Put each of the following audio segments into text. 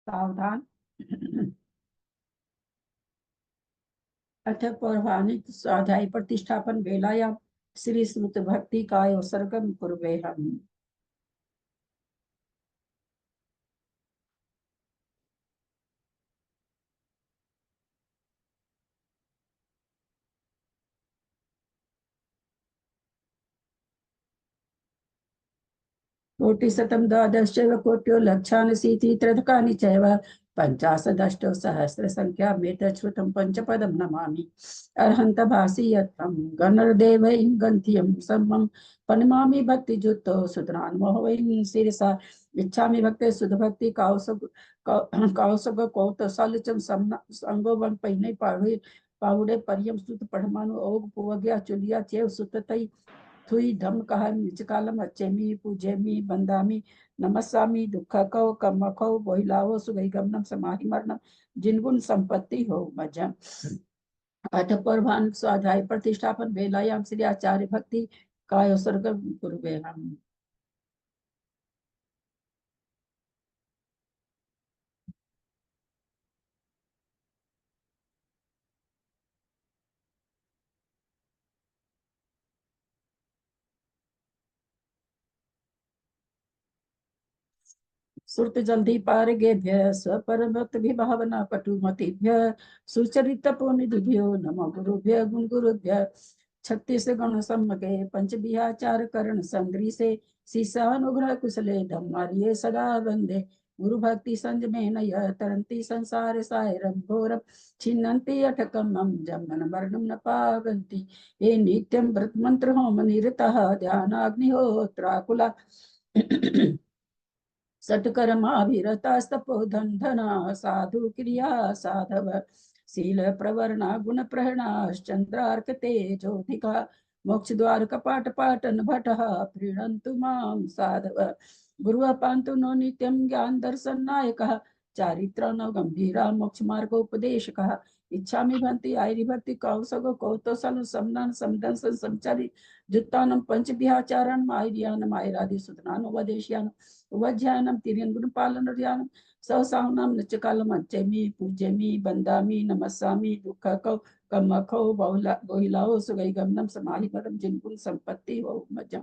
सावधान। अथ पौराणिक स्वाध्याय प्रतिष्ठापन वेलायां श्री श्रुत भक्ति काय सर्गम कुर्वेहम्। कोटिशतं द्वादशैव कोट्यो लक्षानशीति त्र्यधिकानि चैव पञ्चाशदष्टौ सहस्रसङ्ख्यामेतत् श्रुतं पञ्चपदं नमामि। अर्हन्त भासि यत्तं गणर्देवैं गन्त्यं सम्मं प्रणमामि भक्तियुक्तो सुतरान्मोहवैं शिरसा इच्छामि भक्ते सुधभक्ति कौसग कौतसालचम संगोवं पहिने पाहुड़े परियम सुत पढ़मानु ओग पुवग्या चुलिया चेव सुततई थुई धम कहा निचकालम अच्छेमी पूजेमी बंदामी नमस्सामी दुख कौ कम कौ बोहिलाओ सुगई गमनम समाहि मरणम जिनगुण संपत्ति हो मजम। अथ परभान स्वाध्याय प्रतिष्ठापन वेलायाम श्री आचार्य भक्ति काय सर्ग गुरुवे हम। सुरत जल्दी पार गेभ्य स्वपरमत विभावना पटुमतिभ्य सुचरित पुनिधिभ्यो नमो गुरुभ्य गुण गुरुभ्य छत्तीस गण सम्मगे पंच बिहाचार करण संग्री से सीसानुग्रह कुशले धम्मारिये सदा वंदे गुरु भक्ति संज में नय तरंती संसार सायरम घोरम छिन्नन्ति अठकम हम जमन वर्णम न पावंती ये नित्यम व्रत मंत्र होम निरतः ध्यानाग्निहोत्राकुला सत्कर्माभिरतास्तपोधन धना साधु क्रिया साधव शील प्रवर्णा गुण प्रहणाश्चंद्रार्क तेजोधिका मोक्ष द्वार कपाट पाटन भटः प्रीणन्तु मां साधव गुरुः पान्तु नो नित्यं ज्ञान दर्शन नायकः चारित्र नो गंभीरा मोक्ष मार्गोपदेशकः इच्छामि भक्ति आयरि भक्ति कौसगो कौतोसल समनन समदन संचारी जुत्तानं पंच विहाचारं आयर्यानं आयरादि सुतनानो वदेश्यानं वज्ञानं तिर्यन गुण पालन ध्यानं सौसावनाम नचकालम अच्छेमी पूजेमी बंदामी नमस्सामी दुख कौ कमखौ बहुलाओ सुगई गमनम समाहि परम जिनकुन संपत्ति हो मजम।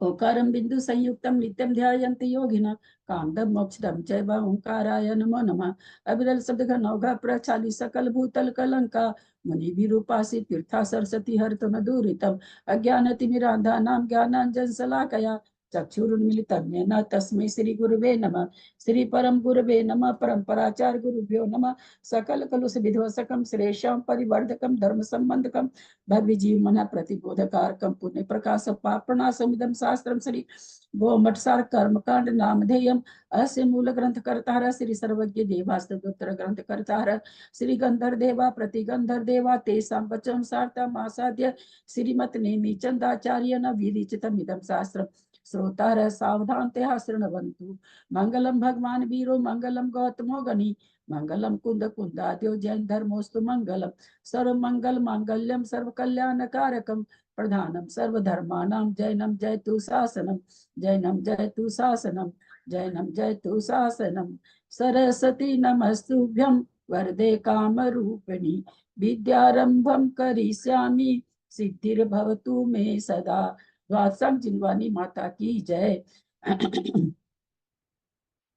ओंकारं बिंदु संयुक्तम नित्यम ध्यायन्ति योगिना कामदम मोक्षदम चैव ओंकाराय नमो नमः। अविरल शब्द घनौघ प्रचाली सकल भूतल कलंका मुनि विरूपासी तीर्था सरस्वती हरत न दूरितम अज्ञान तिमिरांधा नाम ज्ञानांजन शलाकया चक्षुरुन्मिलितं येन तस्मै श्री गुरुवे नमः। श्री परम गुरुवे नमः। परंपराचार्य गुरुभ्यो नमः। सकल कलुष विध्वंसकम श्रेष्ठम परिवर्धकम धर्म संबंधकम भव्य जीव मन प्रतिबोधकारकम पुण्य प्रकाश पापनाशमिदं शास्त्रम श्री गोमठसार कर्मकांड नामधेयम अस्य मूल ग्रंथ कर्तार श्री सर्वज्ञ देवास्तोत्र ग्रंथ कर्तार श्री गंधर देवा प्रतिगंधर देवा तेषां वचनं सार्थम आसाद्य श्रीमत नेमि चंदाचार्य न विरिचितम इदं शास्त्रम श्रोतार सावधान ते शृण्वन्तु मंगलम भगवान वीरो मंगलम गौतमो गणि मंगलम कुंद कुंदाद्यो जैन धर्मोस्तु मंगलम सर्व मंगल मांगल्यम सर्व कल्याण कारकम प्रधानम सर्वधर्मानां जैनम जयतु शासनम जैनम जयतु शासनम जैनम जयतु शासनम सरस्वती नमस्तुभ्यं वरदे काम रूपिणी विद्यारंभम करिष्यामि सिद्धिर्भवतु मे सदा। द्वादशं जिनवानी माता की जय।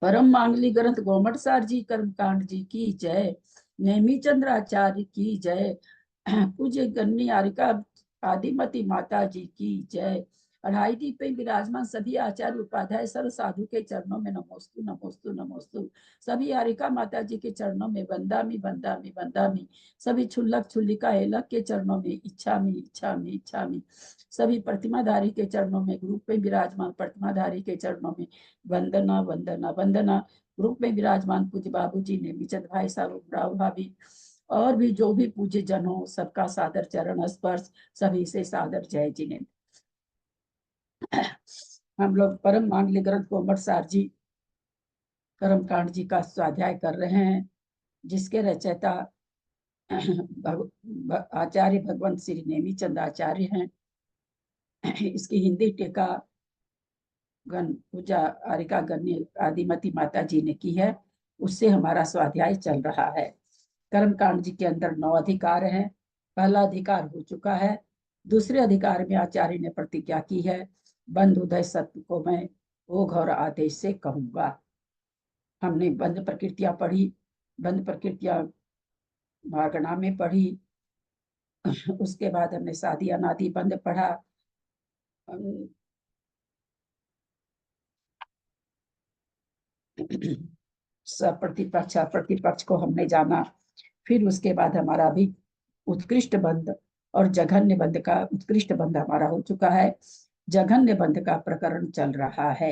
परम मांगली ग्रंथ गोमटसार जी कर्मकांड जी की जय। नेमी चंद्राचार्य की जय। पूज्य गन्नी आरिका आदिमती माता जी की जय। अढ़ाई दीप पे विराजमान सभी आचार्य उपाध्याय सर्व साधु के चरणों में नमोस्तु नमोस्तु नमोस्तु। सभी आरिका माता जी के चरणों में बंदामी बंदामी बंदामी। सभी छुल्लक छुल्लिका एलक के चरणों में इच्छामी इच्छामी इच्छामी। सभी प्रतिमाधारी के चरणों में ग्रुप में विराजमान प्रतिमाधारी के चरणों में वंदना वंदना वंदना। ग्रुप में विराजमान पूज्य बाबू जी ने मिचत भाई साहब राव भाभी और भी जो भी पूज्य जन हो सबका सादर चरण स्पर्श सभी से सादर जय जिनेन्द्र। हम लोग परम मांगल्य ग्रंथ गोमटसार जी कर्मकांड जी का स्वाध्याय कर रहे हैं जिसके रचयिता आचार्य भगवंत श्री नेमीचंद आचार्य हैं। इसकी हिंदी टीका गण पूजा आरिका गण्य आदिमती माता जी ने की है। उससे हमारा स्वाध्याय चल रहा है। कर्म कांड जी के अंदर 9 अधिकार हैं। पहला अधिकार हो चुका है। दूसरे अधिकार में आचार्य ने प्रतिज्ञा की है, बंध उदय सत्य को मैं ओघ और आदेश से कहूंगा। हमने बंध प्रकृतियां पढ़ी, बंध प्रकृतियां मार्गणा में पढ़ी। उसके बाद हमने शादी अनादि बंध पढ़ा। सप्रतिपक्ष प्रतिपक्ष को हमने जाना। फिर उसके बाद हमारा भी उत्कृष्ट बंध और जघन्य बंध का उत्कृष्ट बंध हमारा हो चुका है। जघन्य बंध का प्रकरण चल रहा है।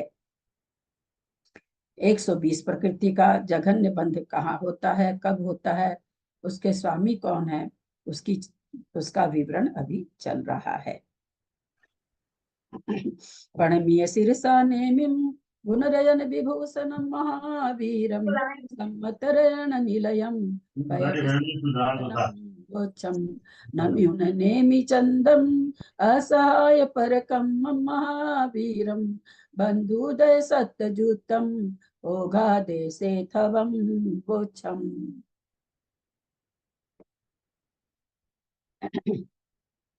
120 प्रकृति का जघन्य बंध कहाँ होता है, कब होता है, उसके स्वामी कौन है, उसका विवरण अभी चल रहा है। प्रणमीय शिरसा नेमिं गुणरयन विभूषणं महावीरं सम्मतरण निलयं गोच्छं नम्युन नेमि चन्दम् असहाय परकं महावीरं बन्धुदय सत्यजुतं ओघादेशे थवं गोच्छम्।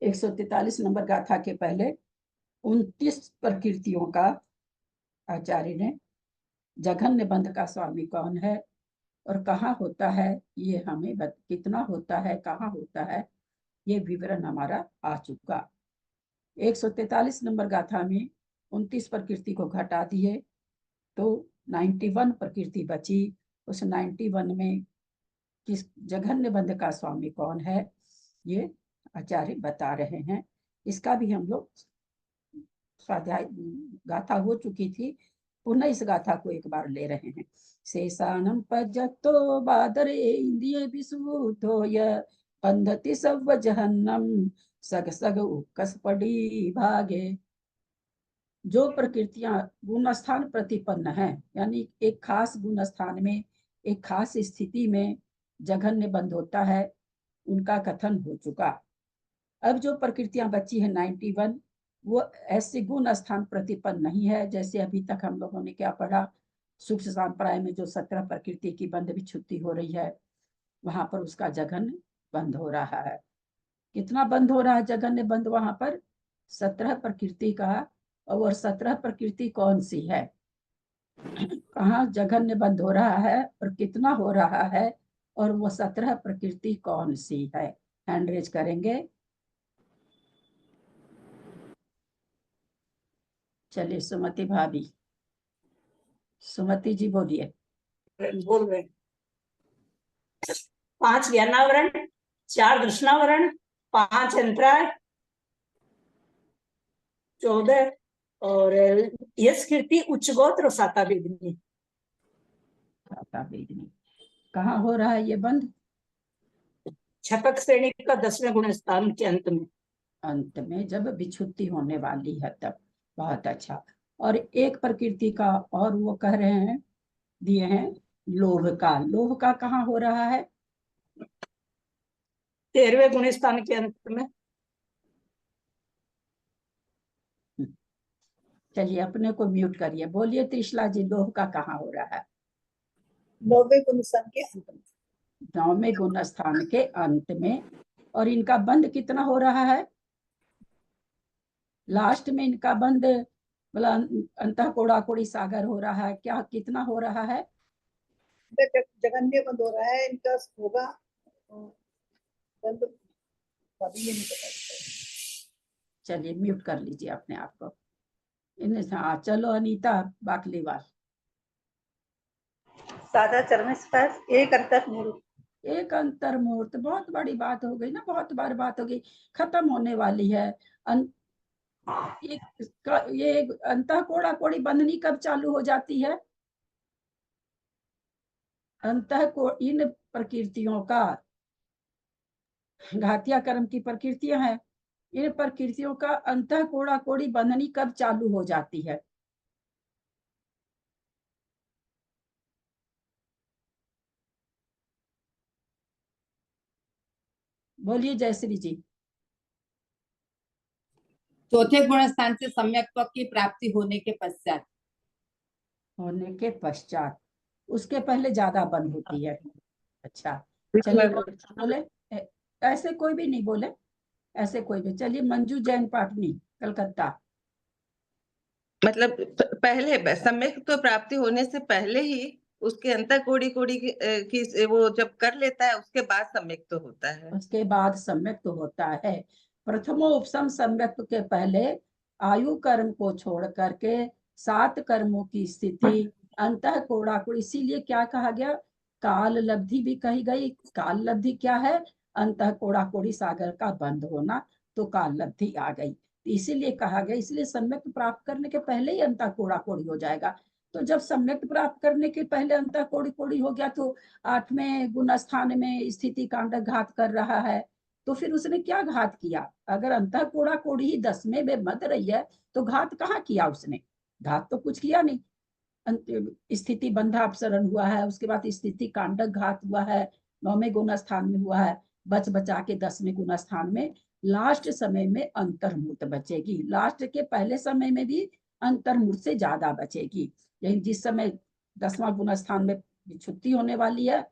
143 नंबर गाथा के पहले 29 प्रकृतियों का आचार्य ने जघन्य बंध का स्वामी कौन है और कहाँ होता है, ये हमें कितना होता है, कहाँ होता है, ये विवरण हमारा आ चुका। 143 नंबर गाथा में 29 प्रकृति को घटा दिए तो 91 प्रकृति बची। उस 91 में किस जघन्य बंध का स्वामी कौन है, ये आचार्य बता रहे हैं। इसका भी हम लोग स्वाध्याय गाथा हो चुकी थी, पुनः इस गाथा को एक बार ले रहे हैं। शेषानम पज्जतो बादरे इंद्रिय विसूतो य बंधति सब जहन्नम सग सग उकस पड़ी भागे। जो प्रकृतियां गुण स्थान प्रतिपन्न है, यानी एक खास गुण स्थान में एक खास स्थिति में जघन्य बंध होता है, उनका कथन हो चुका। अब जो प्रकृतियां बची है 91, वो ऐसे गुण स्थान प्रतिपन्न नहीं है। जैसे अभी तक हम लोगों ने क्या पढ़ा, सूक्ष्म संप्राय में जो 17 प्रकृति की बंध विच्छुत्ति हो रही है, वहां पर उसका जघन्य बंध हो रहा है। कितना बंध हो रहा है जघन्य बंध वहां पर? 17 प्रकृति का। और 17 प्रकृति कौन सी है, कहाँ जघन्य बंध हो रहा है और कितना हो रहा है, और वो 17 प्रकृति कौन सी है? हैंड रेज करेंगे। चलिए सुमति भाभी, सुमति जी बोलिए। बोल रहे 5 ज्ञानावरण, 4 दृष्णावरण, 5 अंतराय, 14 और यश कीर्ति उच्च गोत्र और साता वेदनी। साता वेदनी कहाँ हो रहा है ये बंध? छपक श्रेणी का 10वें गुण स्थान के अंत में। अंत में जब विच्छुत्ति होने वाली है तब। बहुत अच्छा। और एक प्रकृति का और वो कह रहे हैं, दिए हैं लोभ का। लोभ का कहाँ हो रहा है? 13वें गुण स्थान के अंत में। चलिए अपने को म्यूट करिए, बोलिए त्रिशला जी, लोभ का कहाँ हो रहा है? 9वें गुण स्थान के अंत में। 9वें गुण स्थान के अंत में। और इनका बंध कितना हो रहा है? लास्ट में इनका बंध बोला अंतः कोड़ा कोड़ी सागर हो रहा है, क्या कितना हो रहा है? जगन्य बंद हो रहा है, इनका होगा बंद अभी ये नहीं पता। चलिए म्यूट कर लीजिए अपने आप को। हाँ चलो अनीता बाकलीवाल। साधा चरण स्पर्श, एक अंतर मूल। एक अंतर्मूर्त, बहुत बड़ी बात हो गई ना, बहुत बार बात हो गई, खत्म होने वाली है। ये अंतः कोड़ा कोड़ी बंधनी कब चालू हो जाती है? अंतः को इन प्रकृतियों का, घातिया कर्म की प्रकृतियां हैं, इन प्रकृतियों का अंतः कोड़ा कोड़ी बंधनी कब चालू हो जाती है? बोलिए जयश्री जी। चौथे गुण स्थान से सम्यक्त्व की प्राप्ति होने के पश्चात। होने के पश्चात। उसके पहले ज्यादा बंद होती है। अच्छा, बीच चलिए में बोले। ऐसे कोई भी नहीं बोले, ऐसे कोई भी। चलिए, मंजू जैन पाटनी, कलकत्ता। मतलब पहले सम्यक तो प्राप्ति होने से पहले ही उसके अंतर कोड़ी कोड़ी की वो जब कर लेता है उसके बाद सम्यक तो होता है। उसके बाद सम्यक तो होता है। प्रथमो उपसम सम्यक के पहले आयु कर्म को छोड़ करके 7 कर्मों की स्थिति अंतः कोड़ाकुड़, इसीलिए क्या कहा गया, काल लब्धि भी कही गई। काल लब्धि क्या है? अंतः कोड़ाकुड़ी सागर का बंद होना, तो काल लब्धि आ गई। इसीलिए कहा गया, इसलिए सम्यक प्राप्त करने के पहले ही अंतः कोड़ाकुड़ी हो जाएगा। तो जब सम्यक प्राप्त करने के पहले अंतः कोड़ी कोड़ी हो गया, तो 8वें गुण स्थान में स्थिति कांडक घात कर रहा है, तो फिर उसने क्या घात किया? अगर अंतः कोड़ा कोड़ी ही 10वें में मत रही है, तो घात कहाँ किया उसने? घात तो कुछ किया नहीं। स्थिति बंधा अपसरण हुआ है, उसके बाद स्थिति कांडक घात हुआ है, 9वें गुण स्थान में हुआ है, बच बचा के 10वें गुण स्थान में लास्ट समय में अंतर्मूर्त बचेगी। लास्ट के पहले समय में भी अंतर्मूर्त से ज्यादा बचेगी। यही जिस समय 10वां गुण स्थान में छुट्टी होने वाली है,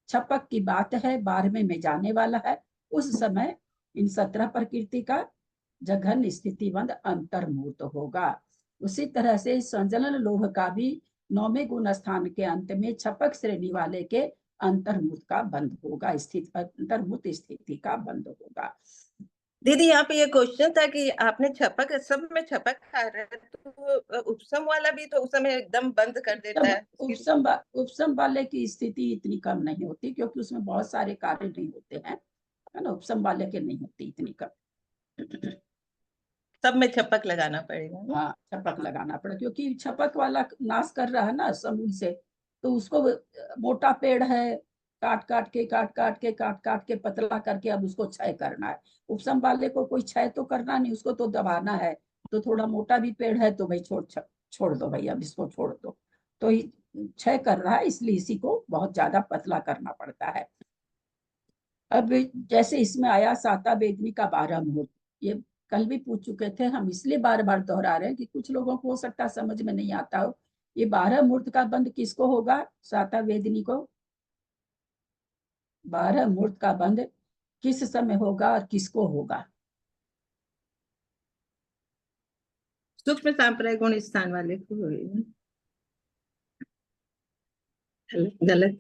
छपक की बात है, 12वें में जाने वाला है, उस समय इन 17 प्रकृति का जघन स्थितिबंध अंतर्मूर्त होगा। उसी तरह से संजलन लोभ का भी 9वें गुण स्थान के अंत में छपक श्रेणी वाले के अंतर्मूर्त का बंद होगा, अंतर्मूर्त स्थिति का बंद होगा। दीदी यहाँ पे ये क्वेश्चन था कि आपने छपक, सब में छपक आ रहा है, तो उपसम वाला भी तो उस समय एकदम बंद कर देता है। उपसम वाले की स्थिति इतनी कम नहीं होती, क्योंकि उसमें बहुत सारे कार्य नहीं होते हैं, है ना। उपसम वाले के नहीं होती इतनी कम। सब में छपक लगाना पड़ेगा ना? हाँ, छपक लगाना पड़ेगा, क्योंकि छपक वाला नाश कर रहा है ना समूल से, तो उसको मोटा पेड़ है, काट काट के पतला करके अब उसको क्षय करना है। उपसम वाले को कोई क्षय तो करना नहीं, उसको तो दबाना है। तो थोड़ा मोटा भी पेड़ है तो भाई छोड़ दो भाई, अब इसको छोड़ दो। तो क्षय कर रहा है, इसलिए इसी को बहुत ज्यादा पतला करना पड़ता है। अब जैसे इसमें आया साता वेदनी का 12 मुहूर्त, ये कल भी पूछ चुके थे हम, इसलिए बार बार दोहरा रहे हैं कि कुछ लोगों को हो सकता है समझ में नहीं आता हो। ये 12 मुहूर्त का बंद किसको होगा? साता वेदनी को। 12 मुहूर्त का बंद किस समय होगा और किसको होगा? सूक्ष्म सांप्रायिक गुण स्थान वाले को होगा। गलत?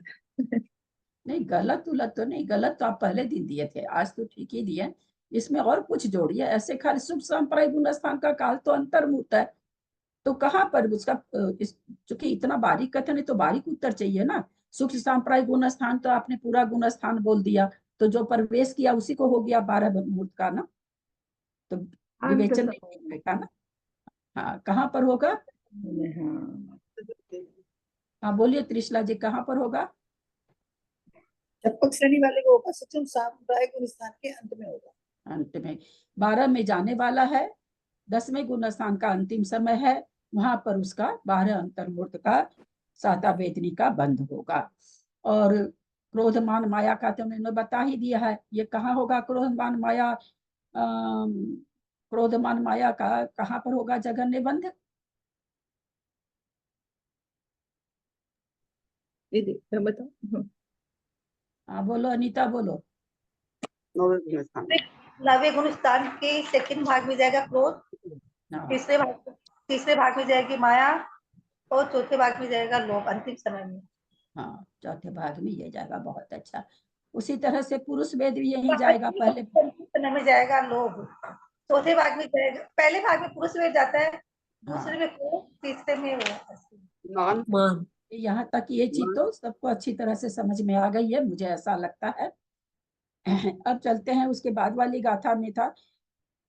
नहीं, गलत उलत तो नहीं, गलत तो आप पहले दिन दिए थे, आज तो ठीक ही दिए। इसमें और कुछ जोड़िए, ऐसे खाली शुभ सांप्रायिक गुण स्थान का काल तो अंतर्मुहूर्त है, तो कहाँ पर उसका चूंकि इतना बारीक कथन है तो बारीक उत्तर चाहिए ना। सूक्ष्म सांप्रायिक गुण स्थान तो आपने पूरा गुण स्थान बोल दिया, तो जो प्रवेश किया उसी को हो गया 12 मुहूर्त का ना, तो विवेचन नहीं होगा ना। हाँ, कहाँ पर होगा? हाँ बोलिए त्रिशला जी, कहाँ पर होगा? छपक श्रेणी वाले को होगा, सचिव सामुदायिक गुण स्थान के अंत में होगा। अंत में 12 में जाने वाला है, 10वें गुण स्थान का अंतिम समय है, वहां पर उसका 12 अंतर्मुहूर्त का साता वेदनी का बंद होगा। और क्रोधमान माया का तो मैंने बता ही दिया है, ये कहाँ होगा? क्रोधमान माया, क्रोधमान माया का कहाँ पर होगा जघन्य बंध? दीदी मैं बताऊं? हाँ बोलो अनीता, बोलो। 9वें गुण स्थान के सेकंड भाग में जाएगा क्रोध, हाँ, तीसरे भाग में जाएगी माया, और चौथे भाग में जाएगा लोभ अंतिम समय में। हाँ, चौथे भाग में ये जाएगा, बहुत अच्छा। उसी तरह से पुरुष वेद भी यही जाएगा पहले। अंतिम समय में जाएगा लोभ, चौथे भाग में जाएगा, पहले भाग में पुरुष वेद जाता है, दूसरे में क्रोध, तीसरे में वो मान। यहाँ तक ये चीज तो सबको अच्छी तरह से समझ में आ गई है, मुझे ऐसा लगता है। अब चलते हैं उसके बाद वाली गाथा में था,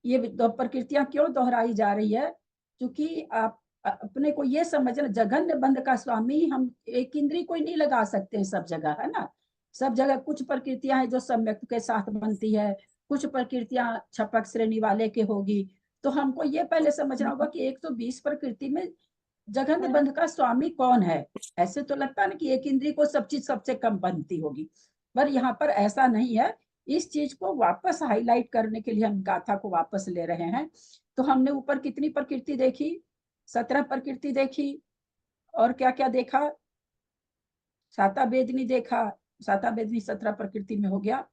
ये दो प्रकृतियां क्यों दोहराई जा रही है? क्योंकि आप अपने को ये समझना, जघन्य बंध का स्वामी हम एक इंद्री कोई नहीं लगा सकते सब जगह, है ना। सब जगह कुछ प्रकृतियां हैं जो सम्यक के साथ बनती है, कुछ प्रकृतियां छपक श्रेणी वाले के होगी। तो हमको ये पहले समझना होगा कि 120 प्रकृति में जघन्य बंध का स्वामी कौन है। ऐसे तो लगता है ना कि एक इंद्री को सब चीज सबसे कम बनती होगी, पर यहाँ पर ऐसा नहीं है। इस चीज को वापस हाईलाइट करने के लिए हम गाथा को वापस ले रहे हैं। तो हमने ऊपर कितनी प्रकृति देखी? 17 प्रकृति देखी, और क्या क्या देखा? साता वेदनी देखा, साता वेदनी 17 प्रकृति में हो गया।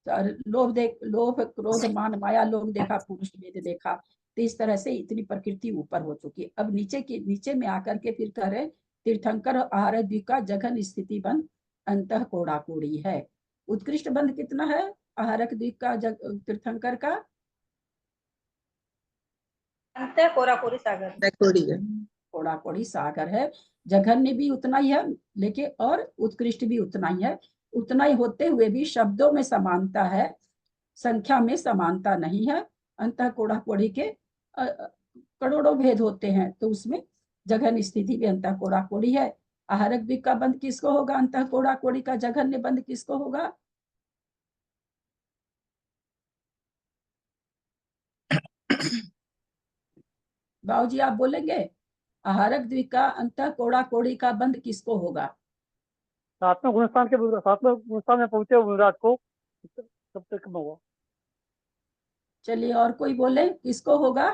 लोभ क्रोध मान माया लोभ देखा, पुरुष वेद देखा। तो इस तरह से इतनी प्रकृति ऊपर हो चुकी। अब नीचे में आकर के फिर कह रहे तीर्थंकर आहार द्वीप का जघन स्थिति बंद अंतः कोड़ा कोड़ी है। उत्कृष्ट बंध कितना है आहारक द्वीप का तीर्थंकर का? अंत कोराकोरी सागर, कोड़ा कोड़ी सागर है। जघन्य भी उतना ही है, लेकिन और उत्कृष्ट भी उतना ही है। उतना ही होते हुए भी शब्दों में समानता है, संख्या में समानता नहीं है। अंतः कोड़ा कोड़ी के करोड़ों भेद होते हैं, तो उसमें जघन स्थिति भी अंतः कोड़ा कोड़ी है। आहारक द्वीप का बंध किसको होगा? अंतः कोड़ा कोड़ी का जघन्य बंध किसको होगा? बाबूजी आप बोलेंगे आहारक द्वीप का अंतः कोड़ा कोड़ी का बंध किसको होगा? सातवें गुणस्थान में पहुंचे विराट को तब तक में हुआ। चलिए और कोई बोले किसको होगा?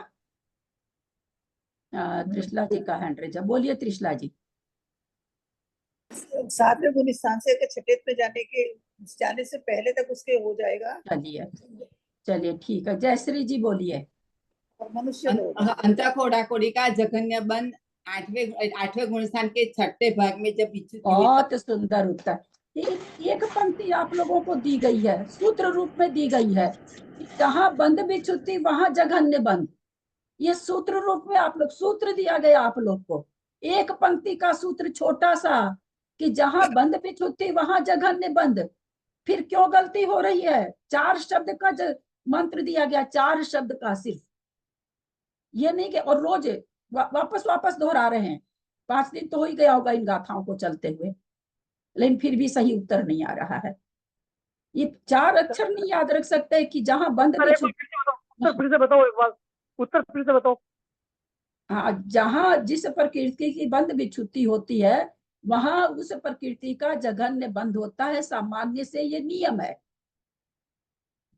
त्रिशला जी का हैंड रेज है, बोलिए त्रिशला जी। सातवें गुणस्थान से छठे में जाने से पहले तक उसके हो जाएगा। चलिए ठीक है, जयश्री जी बोलिए। और मनुष्य अंतः कोड़ा कोड़ी का जघन्य बंध आठवें गुणस्थान के छठे भाग में जब विच्युति हुई। बहुत सुंदर उत्तर। एक पंक्ति आप लोगों को दी गई है, सूत्र रूप में दी गई है, जहां बंध विच्युति वहां जघन्य बंध। ये सूत्र रूप में आप लोग, सूत्र दिया गया आप लोग को, एक पंक्ति का सूत्र छोटा सा कि जहां बंध विच्युति वहां जघन्य बंध। फिर क्यों गलती हो रही है? 4 शब्द का मंत्र दिया गया, 4 शब्द का सिर्फ, ये नहीं कि और रोज वापस दोहरा रहे हैं। 5 दिन तो हो ही गया होगा इन गाथाओं को चलते हुए, लेकिन फिर भी सही उत्तर नहीं आ रहा है। ये 4 अक्षर नहीं याद रख सकते कि जहां बंध उत्तर फिर से बताओ एक बार, उत्तर फिर से बताओ। हाँ, जहां जिस प्रकृति की बंध विच्युति होती है वहां उस प्रकृति का जघन्य बंध होता है। सामान्य से ये नियम है।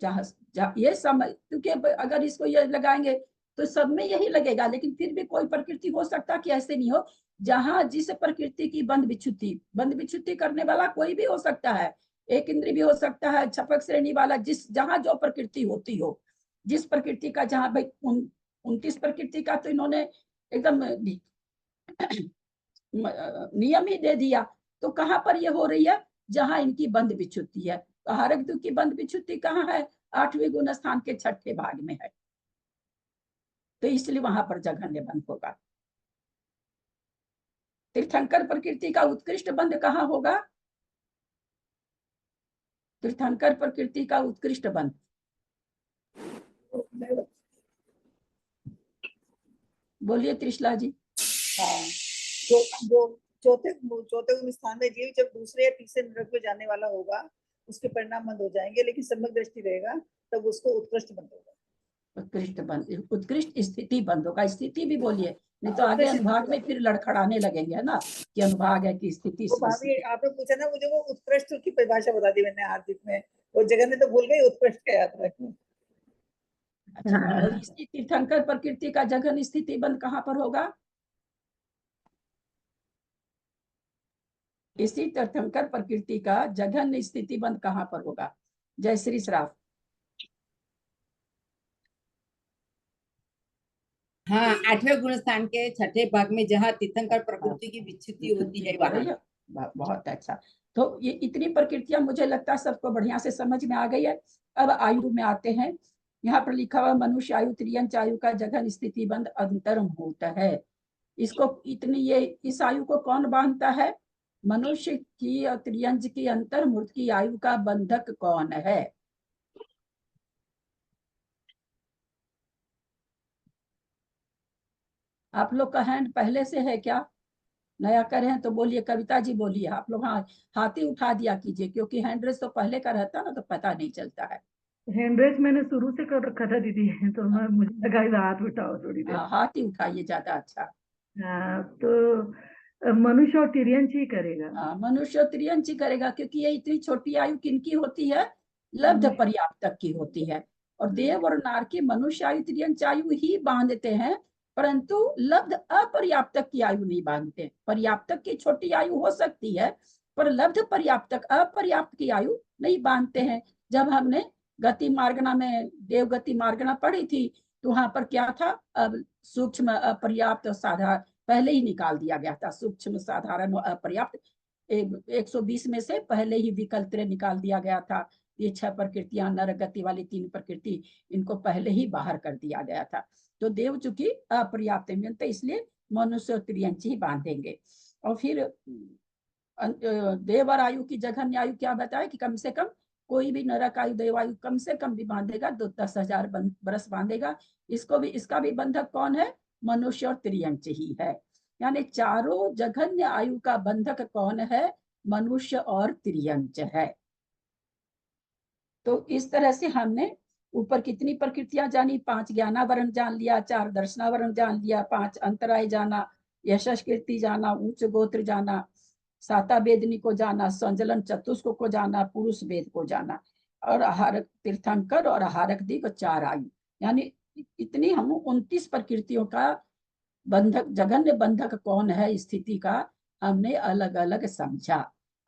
जहाँ ये समय, क्योंकि अगर इसको ये लगाएंगे तो सब में यही लगेगा, लेकिन फिर भी कोई प्रकृति हो सकता कि ऐसे नहीं हो। जहां जिस प्रकृति की बंध विच्युति करने वाला कोई भी हो सकता है, एक इंद्रिय भी हो सकता है, छपक श्रेणी वाला, जहां जो प्रकृति होती हो, जिस प्रकृति का, जहां भाई 29 प्रकृति का तो इन्होंने एकदम नियम ही दे दिया। तो कहां पर ये हो रही है? जहां इनकी बंध विच्युति है। तो आहारक द्वीप की बंध विच्युति कहाँ है? 8वें गुण स्थान के छठे भाग में है, तो इसलिए वहां पर जघन्य बंध होगा। तीर्थंकर प्रकृति का उत्कृष्ट बंध कहाँ होगा? तीर्थंकर प्रकृति का उत्कृष्ट बंध बोलिए त्रिशला जी। हाँ, जो चौथे स्थान में जीव जब दूसरे या तीसरे नरक में जाने वाला होगा उसके परिणाम बंद हो जाएंगे, लेकिन सम्यक दृष्टि रहेगा तब उसको उत्कृष्ट बंद होगा। उत्कृष्ट बंद, उत्कृष्ट स्थिति बंद होगा। स्थिति भी बोलिए, नहीं तो आगे अनुभाग में फिर लड़खड़ाने लगेंगे, है ना, कि अनुभाग है कि स्थिति। आपने पूछा ना मुझे, वो उत्कृष्ट की परिभाषा बता दी मैंने हार्दिक में, वो जगह में तो भूल गई, उत्कृष्ट क्या याद रखना। अच्छा, और इसी तीर्थंकर प्रकृति का जघन स्थिति बंद कहाँ पर होगा? इसी तीर्थंकर प्रकृति का जघन स्थिति बंद कहाँ पर होगा? जय श्री श्राफ। हाँ, 8वें गुण स्थान के छठे भाग में जहाँ तीर्थंकर प्रकृति की विच्युति होती है वहाँ। बहुत अच्छा। तो ये इतनी प्रकृतियां मुझे लगता है सबको बढ़िया से समझ में आ गई है। अब आयु में आते हैं। यहाँ पर लिखा हुआ मनुष्य आयु त्रियंच आयु का जघन स्थिति बंद अंतरम होता है। इसको इस आयु को कौन बांधता है? मनुष्य की और त्रियंच की अंतर्मूर्त की आयु का बंधक कौन है? आप लोग का हैंड पहले से है क्या? नया करे हैं तो बोलिए, कविता जी बोलिए। आप लोग हाँ हाथ ही उठा दिया कीजिए, क्योंकि हैंड रेस तो पहले का रहता ना तो पता नहीं चलता है। हैंड रेस मैंने शुरू से कर रखा था दीदी, तो मुझे लगा हाथ उठाओ थोड़ी देर। हाथ ही उठाइए, ज्यादा अच्छा। हाँ, तो मनुष्य और तिर्यंच ही करेगा। मनुष्य और तिर्यंच ही करेगा, क्योंकि ये इतनी छोटी आयु किनकी होती है? लब्ध पर्याप्तक की होती है। और देव और नार की मनुष्य आयु तिर्यंच आयु ही बांधते हैं, परंतु लब्ध अपर्याप्तक की आयु नहीं बांधते। पर्याप्तक की छोटी आयु हो सकती है, पर लब्ध पर्याप्तक अपर्याप्त की आयु नहीं बांधते हैं। जब हमने गति मार्गना में देवगति मार्गना पढ़ी थी तो वहां पर क्या था, अब सूक्ष्म अपर्याप्त और साधारण पहले ही निकाल दिया गया था। सूक्ष्म साधारण और अपर्याप्त 120 में से पहले ही विकल्प निकाल दिया गया था। ये 6 प्रकृतियां, नर गति वाली 3 प्रकृति, इनको पहले ही बाहर कर दिया गया था। तो देव चूंकि अपर्याप्त मिलते, इसलिए मनुष्य और त्रियंची ही बांधेंगे। और फिर देव और आयु की जघन्य आयु क्या बताया कि कम से कम कोई भी नरक आयु देव आयु कम से कम भी बांधेगा 10,000 बरस बांधेगा। इसका भी बंधक कौन है, मनुष्य और त्रियंच ही है। यानी चारों जघन्य आयु का बंधक कौन है, मनुष्य और त्रियंच है। तो इस तरह से हमने ऊपर कितनी प्रकृतियां जानी, 5 ज्ञानावरण जान लिया, 4 दर्शनावरण जान लिया, 5 अंतराय जाना, यशस कीर्ति जाना, उच्च गोत्र जाना, साता वेदनी को जाना, संजलन चतुष्क को जाना, पुरुष वेद को जाना, और आहारक तीर्थंकर और आहारक दिग 4 आयु। यानी इतनी हम 29 प्रकृतियों का बंधक, जघन्य बंधक कौन है स्थिति का हमने अलग अलग समझा।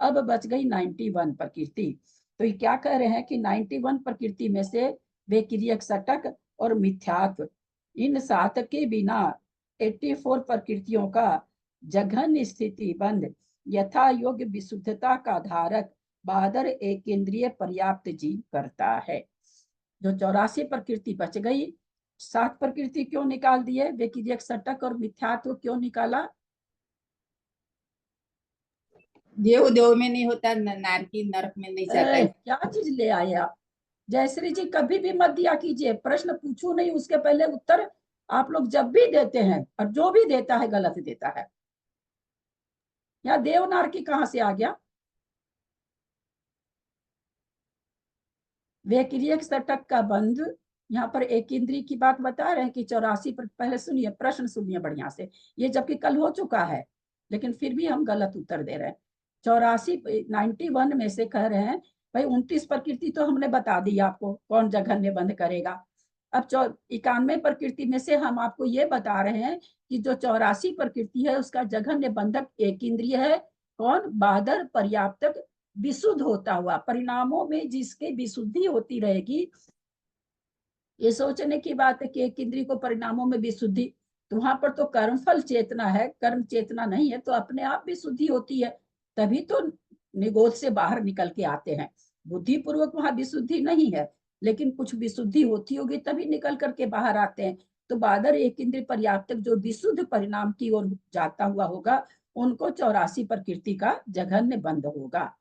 अब बच गई 91 प्रकृति। तो ये क्या कह रहे हैं कि 91 प्रकृति में से वेकिरियक सटक और मिथ्यात्व, इन 7 के बिना 84 प्रकृतियों का जघन्य स्थिति बंध यथा योग्य विशुद्धता का धारक बहादुर एक इंद्रिय पर्याप्त जीव करता है। जो 84 प्रकृति बच गई, 7 प्रकृति क्यों निकाल दिए, वेकिरियक सटक और मिथ्यात्व क्यों निकाला? देव देव में नहीं होता, नारकी नरक में नहीं जाता है। क्या चीज ले आए आप? जयश्री जी कभी भी मत दिया कीजिए, प्रश्न पूछू नहीं उसके पहले उत्तर आप लोग जब भी देते हैं, और जो भी देता है गलत देता है। या देव नारकी कहां से आ गया? वेकिरियक सटक का बंध, यहाँ पर एक इंद्री की बात बता रहे हैं कि 84 पहले सुनिए, प्रश्न सुनिए बढ़िया से, ये जबकि कल हो चुका है लेकिन फिर भी हम गलत उत्तर दे रहे हैं। 91 में से कह रहे हैं भाई 29 प्रकृति तो हमने बता दी आपको कौन जघन्य बंध करेगा। अब 91 प्रकृति में से हम आपको ये बता रहे हैं कि जो 84 प्रकृति है उसका जघन्य बंधक एक इंद्रिय है, कौन? बहादुर पर्याप्तक विशुद्ध होता हुआ, परिणामों में जिसके विशुद्धि होती रहेगी। ये सोचने की बात है कि एक इंद्रिय को परिणामों में विशुद्धि, तो वहां पर तो कर्मफल चेतना है, कर्म चेतना नहीं है, तो अपने आप विशुद्धि होती है, तभी तो निगोद से बाहर निकल के आते हैं। बुद्धि पूर्वक वहां विशुद्धि नहीं है, लेकिन कुछ विशुद्धि होती होगी तभी निकल करके बाहर आते हैं। तो बहादुर एक इंद्रिय पर्याप्तक जो विशुद्ध परिणाम की ओर जाता हुआ होगा, उनको 84 प्रकृति का जघन्य बंध होगा।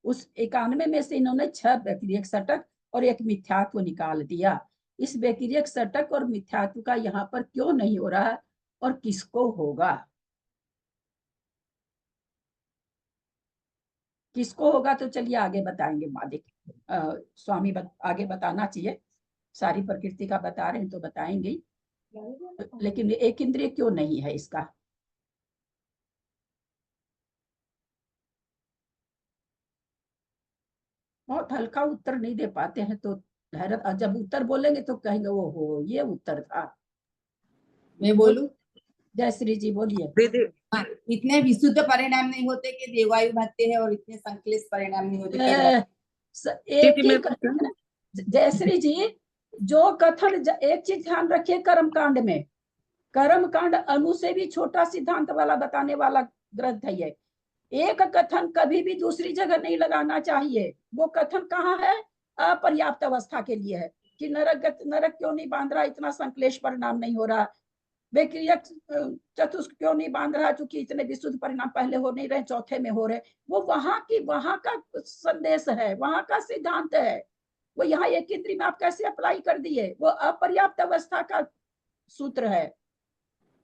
उस 91 में से इन्होंने 6 व्यतिरिक सटक और एक मिथ्यात्व निकाल दिया। इस व्यतिरिक सटक और मिथ्यात्व का यहाँ पर क्यों नहीं हो रहा और किसको होगा? किसको होगा तो चलिए आगे बताएंगे। मालिक स्वामी आगे बताना चाहिए, सारी प्रकृति का बता रहे हैं तो बताएंगे, लेकिन एक इंद्रिय क्यों नहीं है इसका? बहुत हल्का उत्तर नहीं दे पाते हैं तो हैरत, जब उत्तर बोलेंगे तो कहेंगे वो हो ये उत्तर था। मैं बोलूं? जयश्री जी बोलिए। दीदी हाँ, इतने विशुद्ध परिणाम नहीं होते कि देवायु भागते हैं, और इतने संकलित परिणाम नहीं होते। एक ही जयश्री जी, जो कथन, एक चीज ध्यान रखिए, कर्मकांड में, कर्मकांड अनु से भी छोटा सिद्धांत वाला बताने वाला ग्रंथ है ये। एक कथन कभी भी दूसरी जगह नहीं लगाना चाहिए। वो कथन कहाँ है? अपर्याप्त अवस्था के लिए है कि नरक क्यों नहीं बांध रहा, इतना संकलेश परिणाम नहीं हो रहा, वेकिरियक चतुष्क क्यों नहीं बांध रहा, चूंकि इतने विशुद्ध परिणाम पहले हो नहीं रहे, चौथे में हो रहे। वो वहां का संदेश है, वहां का सिद्धांत है। वो यहाँ एक इंद्रिय में आप कैसे अप्लाई कर दिए? वो अपर्याप्त अवस्था का सूत्र है,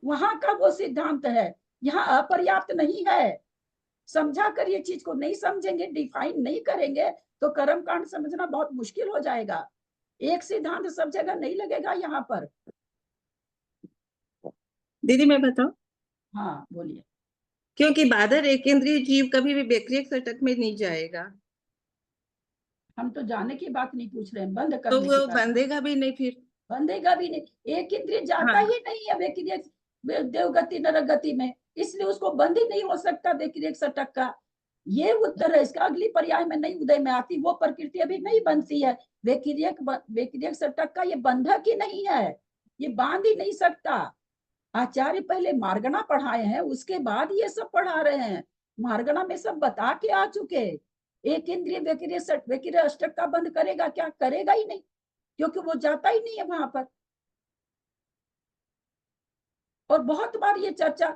वहां का वो सिद्धांत है, यहाँ अपर्याप्त नहीं है। समझा कर ये चीज को नहीं समझेंगे, डिफाइन नहीं करेंगे तो कर्मकांड समझना बहुत मुश्किल हो जाएगा। एक सिद्धांत सब जगह नहीं लगेगा यहाँ पर। दीदी मैं बताऊं? हाँ बोलिए। क्योंकि बहादुर एक इंद्रिय जीव कभी भी बेकरियक सटक में नहीं जाएगा, हम तो जाने की बात नहीं पूछ रहे हैं, बंद तो करने वो की बात। बंधेगा भी नहीं, फिर बंधेगा भी नहीं, एक इंद्रिय जाता ही नहीं है वेकिरियक देवगति नरक गति में, इसलिए उसको बंद ही नहीं हो सकता वेकिरियक सटक का। ये उत्तर है इसका। अगली पर्याय में नहीं उदय में आती, वो प्रकृति अभी नहीं बनती है। व्यतिरेक सटक का ये बंधक ही नहीं है, ये बांध ही नहीं सकता। आचार्य पहले मार्गणा पढ़ाए हैं, उसके बाद ये सब पढ़ा रहे हैं। मार्गणा में सब बता के आ चुके। एक इंद्रिय व्यतिरेक अष्टक का बंध करेगा क्या? करेगा ही नहीं, क्योंकि वो जाता ही नहीं है वहां पर। और बहुत बार ये चर्चा,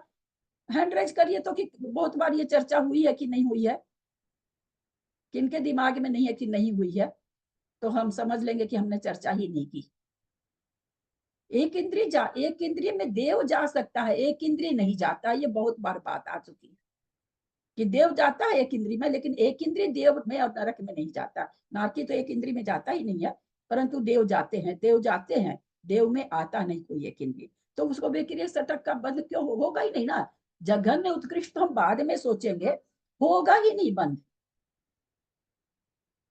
हैंड रेज करिए तो कि बहुत बार ये चर्चा हुई है कि नहीं हुई है। किनके दिमाग में नहीं है कि नहीं हुई है, तो हम समझ लेंगे कि हमने चर्चा ही नहीं की। एक इंद्रिय में देव जा सकता है, एक इंद्रिय नहीं जाता। ये बहुत बार बात आ चुकी है कि देव जाता है एक इंद्रिय में, लेकिन एक इंद्रिय देव में और नरक में नहीं जाता। नारकी तो एक इंद्रिय में जाता ही नहीं है, परंतु देव जाते हैं। देव में आता नहीं कोई एक इंद्रिय। तो उसको व्यतिरेक सटक का बंध क्यों होगा ही नहीं ना। जघन्य उत्कृष्ट हम बाद में सोचेंगे, होगा ही नहीं बंध।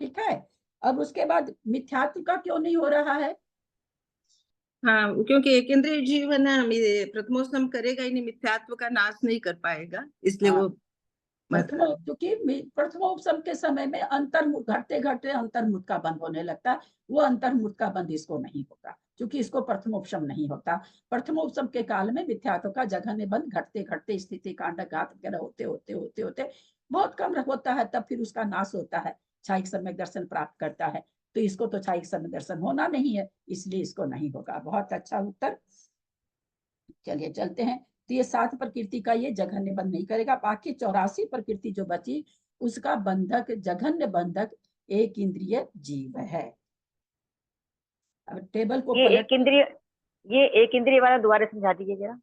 ठीक है। अब उसके बाद मिथ्यात्व का क्यों नहीं हो रहा है? हाँ, क्योंकि एक इंद्रिय जीव है ना, प्रथमोपम करेगा ही नहीं, मिथ्यात्व का नाश नहीं कर पाएगा, इसलिए वो क्योंकि प्रथमोपम के समय में अंतर्मुख घटते घटते अंतर्मुख का बंध होने लगता है। वो अंतर्मुख का बंध इसको नहीं होता, क्योंकि इसको प्रथमोपम नहीं होता। प्रथमोपम के काल में मिथ्यात्व का जघन्य बंध घटते घटते स्थिति कांड घात वगैरह होते होते होते होते बहुत कम होता है, तब फिर उसका नाश होता है, छायिक सम्यक दर्शन प्राप्त करता है। तो इसको तो छायिक सम्यक दर्शन होना नहीं है, इसलिए इसको नहीं होगा। बहुत अच्छा उत्तर। चलिए चलते हैं। तो ये 7 प्रकृति का ये जघन्य बंध नहीं करेगा। बाकी 84 प्रकृति जो बची, उसका बंधक, जघन्य बंधक एक इंद्रिय जीव है। अब टेबल को ये एक इंद्रिय वाला दोबारा समझा दीजिए जरा।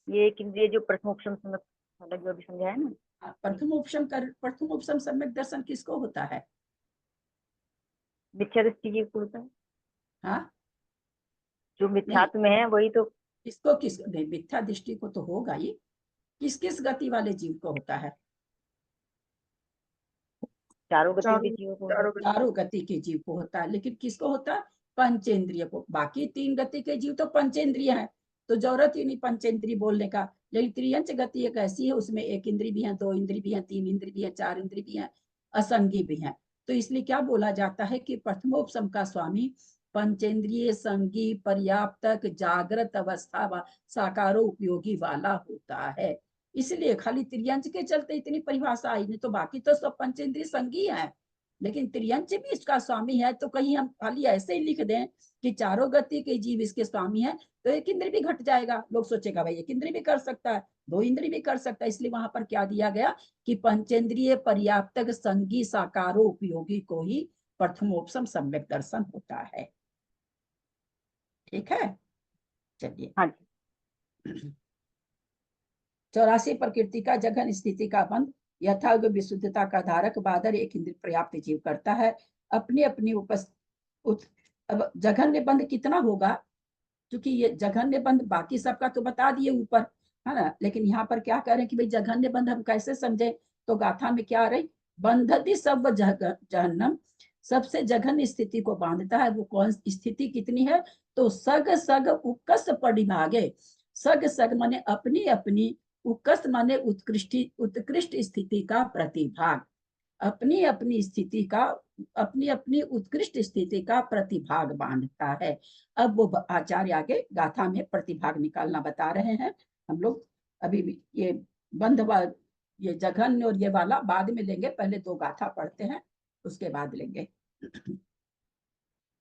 ये एक इंद्रिय जो प्रथमोपम वाला जो अभी समझाया ना। प्रथमोपम सम्यक दर्शन किसको होता है? मिथ्या दृष्टि जीव को होता है। हाँ, जो मिथ्यात्व में है वही तो। इसको किस मिथ्या दृष्टि को तो होगा ही। किस किस गति वाले जीव को होता है? चारों गति के जीवों को। चारों गति के जीव को होता है, लेकिन किसको होता है? पंचेंद्रिय को। बाकी 3 गति के जीव तो पंचेंद्रिय है, तो जरूरत ही नहीं पंचेंद्रिय बोलने का। लेकिन त्रियंच गति एक ऐसी है, उसमें 1 इंद्रिय भी है, 2 इंद्रिय भी है, 3 इंद्रिय भी है, 4 इंद्रिय भी है, असंगी भी है। तो इसलिए क्या बोला जाता है कि प्रथमोपम का स्वामी पंचेंद्रिय, संगी, पर्याप्तक, जागृत अवस्था साकारो उपयोगी वाला होता है। इसलिए खाली त्रियंच के चलते इतनी परिभाषा आई, नहीं तो बाकी तो सब पंचेंद्रिय संगी है, लेकिन त्रियंच भी इसका स्वामी है। तो कहीं हम खाली ऐसे ही लिख दें कि चारों गति के जीव इसके स्वामी है, तो 1 इंद्रिय भी घट जाएगा। लोग सोचेगा भाई 1 इंद्रिय भी कर सकता है, 2 इंद्रिय भी कर सकता है। इसलिए वहां पर क्या दिया गया कि पंचेंद्रिय, पर्याप्तक, संगी, साकारो उपयोगी को ही प्रथमोपम सम्यक दर्शन होता है। ठीक है, चलिए। हाँ जी। 84 प्रकृति का जघन स्थिति का बंध यथार्थ विशुद्धता का धारक बादर एक इंद्रिय पर्याप्त जीव करता है। अपनी अपनी अब जघन्य बंध कितना होगा? क्योंकि ये जघन्य बंध बाकी सबका तो बता दिए ऊपर, है ना। लेकिन यहाँ पर क्या कह रहे हैं कि भाई जघन्य बंध हम कैसे समझे? तो गाथा में क्या आ रही? बंधति सब जहन्नम, सबसे जघन्य स्थिति को बांधता है। वो कौन स्थिति कितनी है? तो सग सग उक्कस परिभागे। सग सग माने अपनी अपनी, उक्कस माने उत्कृष्ट स्थिति का प्रतिभाग। अपनी अपनी स्थिति का, अपनी अपनी उत्कृष्ट स्थिति का प्रतिभाग बांधता है। अब वो आचार्य आगे गाथा में प्रतिभाग निकालना बता रहे हैं। हम लोग अभी भी ये बंध, ये जघन्य और ये वाला बाद में लेंगे, पहले 2 गाथा पढ़ते हैं, उसके बाद लेंगे।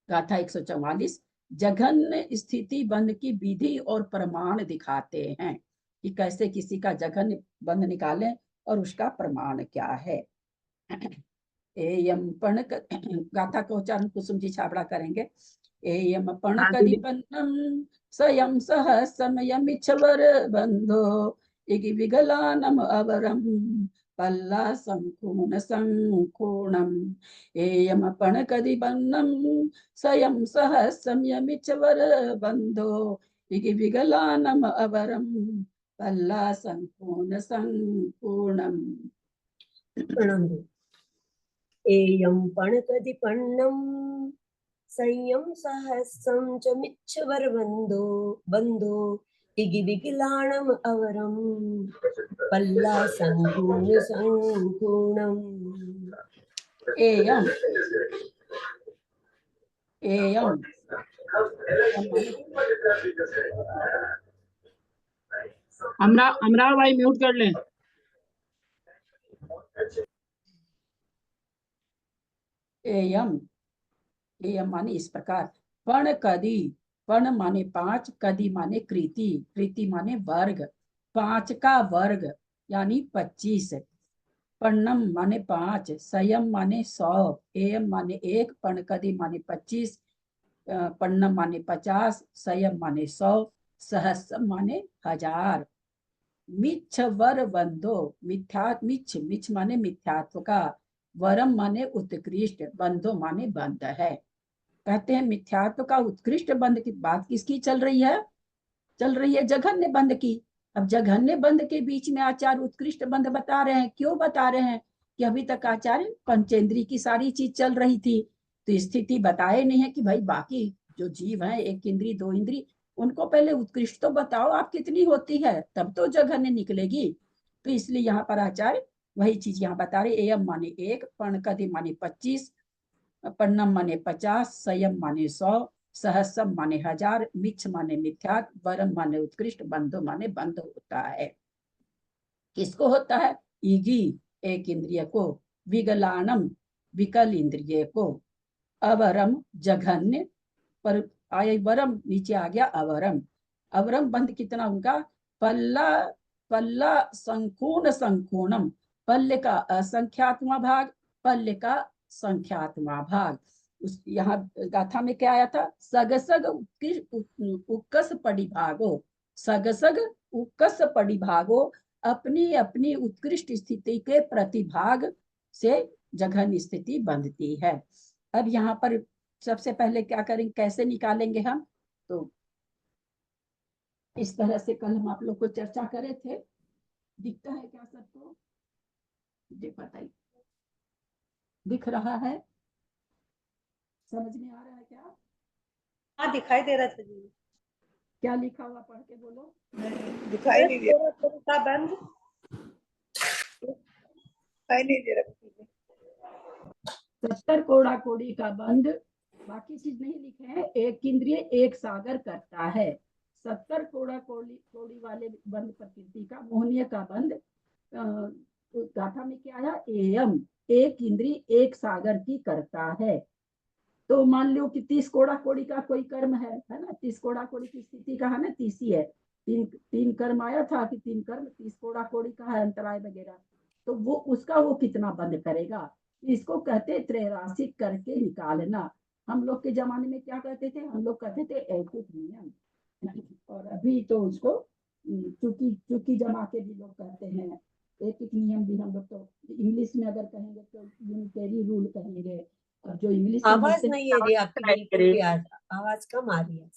गाथा 144 जघन्य स्थिति बंध की विधि और प्रमाण दिखाते हैं कि कैसे किसी का जघन्य बंध निकालें और उसका प्रमाण क्या है। एयम पण गाथा का उच्चारण कुसुम जी छाबड़ा करेंगे। एयम पण कदिपन्नम स्वयं सह समयमिच्छवर बंधो इति विगलानम अवरम पल्ला संपूर्ण संपूर्णम। एयम पण कदिपन्नम स्वयं सह समयमिच्छवर बंधो इति विगलानम अवरम पल्ला संपूर्ण संपूर्णम। एयं पणकदिपन्नं संयं सहस्रं च मिच्छवर बन्धो इगि विकलाणम अवरम पल्ला संपूर्ण संपूर्णम। एयम एयम अमरा भाई म्यूट कर लें। एयम एयम माने इस प्रकार। पण कदी, पण माने 5, कदी माने कृति, कृति माने वर्ग, 5 का वर्ग यानी 25। पन्नम माने 5, सयम माने 100, एयम माने 1, पण कदी माने 25, पन्नम माने 50, सयम माने 100, सहस्रम माने 1000। मिच्छ वर बंधो, मिच्छ मिच्छ माने मिथ्यात्व का, वरम माने उत्कृष्ट, बंधो माने बंध है। कहते हैं मिथ्यात्व का उत्कृष्ट बंध की बात किसकी चल रही है? चल रही है जघन्य बंध की। अब जघन्य बंध के बीच में आचार्य उत्कृष्ट बंध बता रहे हैं। क्यों बता रहे हैं? कि अभी तक आचार्य पंचेंद्री की सारी चीज चल रही थी, तो स्थिति बताए नहीं है कि भाई बाकी जो जीव हैं, 1 इंद्री 2 इंद्री, उनको पहले उत्कृष्ट तो बताओ आप कितनी होती है, तब तो जघन्य निकलेगी। तो इसलिए यहाँ पर आचार्य वही चीज यहाँ बता रहे। एयम माने 1, पणकदि माने 25, पन्नम माने 50, सयम माने 100, सहस्रम माने 1000, मिच्छ माने मिथ्यात, वरम माने उत्कृष्ट, बंधो माने बंध होता है। किसको होता है? ईगी 1 इंद्रिय को, विगलाणम विकल इंद्रिय को, अवरम जघन्य, पर आया वरम नीचे आ गया अवरम। अवरम बंध कितना उनका? पल्ला पल्ला संपूर्ण संपूर्णम, पल्ले का असंख्यात्मा भाग, पल्ले का संख्यात्मा भाग। उस यहाँ गाथा में क्या आया था? सगसग उक्कस पड़िभागो, सगसग उक्कस पड़िभागो, अपनी अपनी उत्कृष्ट स्थिति के प्रतिभाग से जघन्य स्थिति बंधती है। अब यहाँ पर सबसे पहले क्या करेंगे, कैसे निकालेंगे हम? तो इस तरह से कल हम आप लोग को चर्चा करे थे। दिखता है क्या सबको? मुझे पता ही दिख रहा है, समझ में आ रहा है क्या? हाँ दिखाई दे रहा था जी। क्या लिखा हुआ पढ़ के बोलो। दिखाई नहीं दे रहा, का बंद दिखाई नहीं दे रहा। 70 कोड़ा कोड़ी का बंध, बाकी चीज नहीं लिखे हैं। 1 इंद्रिय 1 सागर करता है। 70 कोड़ा कोड़ी वाले बंध प्रकृति का, मोहनीय का बंध गाथा में क्या आया? एयम 1 इंद्रिय 1 सागर की करता है। तो मान लो कि 30 कोड़ा कोड़ी का कोई कर्म है ना? 30 कोड़ा कोड़ी की स्थिति का है ना, 30 ही है। तीन कर्म आया था कि 3 कर्म 30 कोड़ा कोड़ी का है, अंतराय वगैरह। तो वो उसका वो कितना बंध करेगा, इसको कहते त्रैराशिक करके निकालना। हम लोग के जमाने में क्या कहते थे? हम लोग कहते थे ऐकुट नियम, और अभी तो उसको चुकी जमा के भी लोग कहते हैं। एक नियम भी हम लोग तो इंग्लिश में अगर कहेंगे तो यूनिटरी रूल कहेंगे। अब जो इंग्लिश आवाज नहीं है जी आपकी, बिल्कुल भी आवाज कम आ रही है।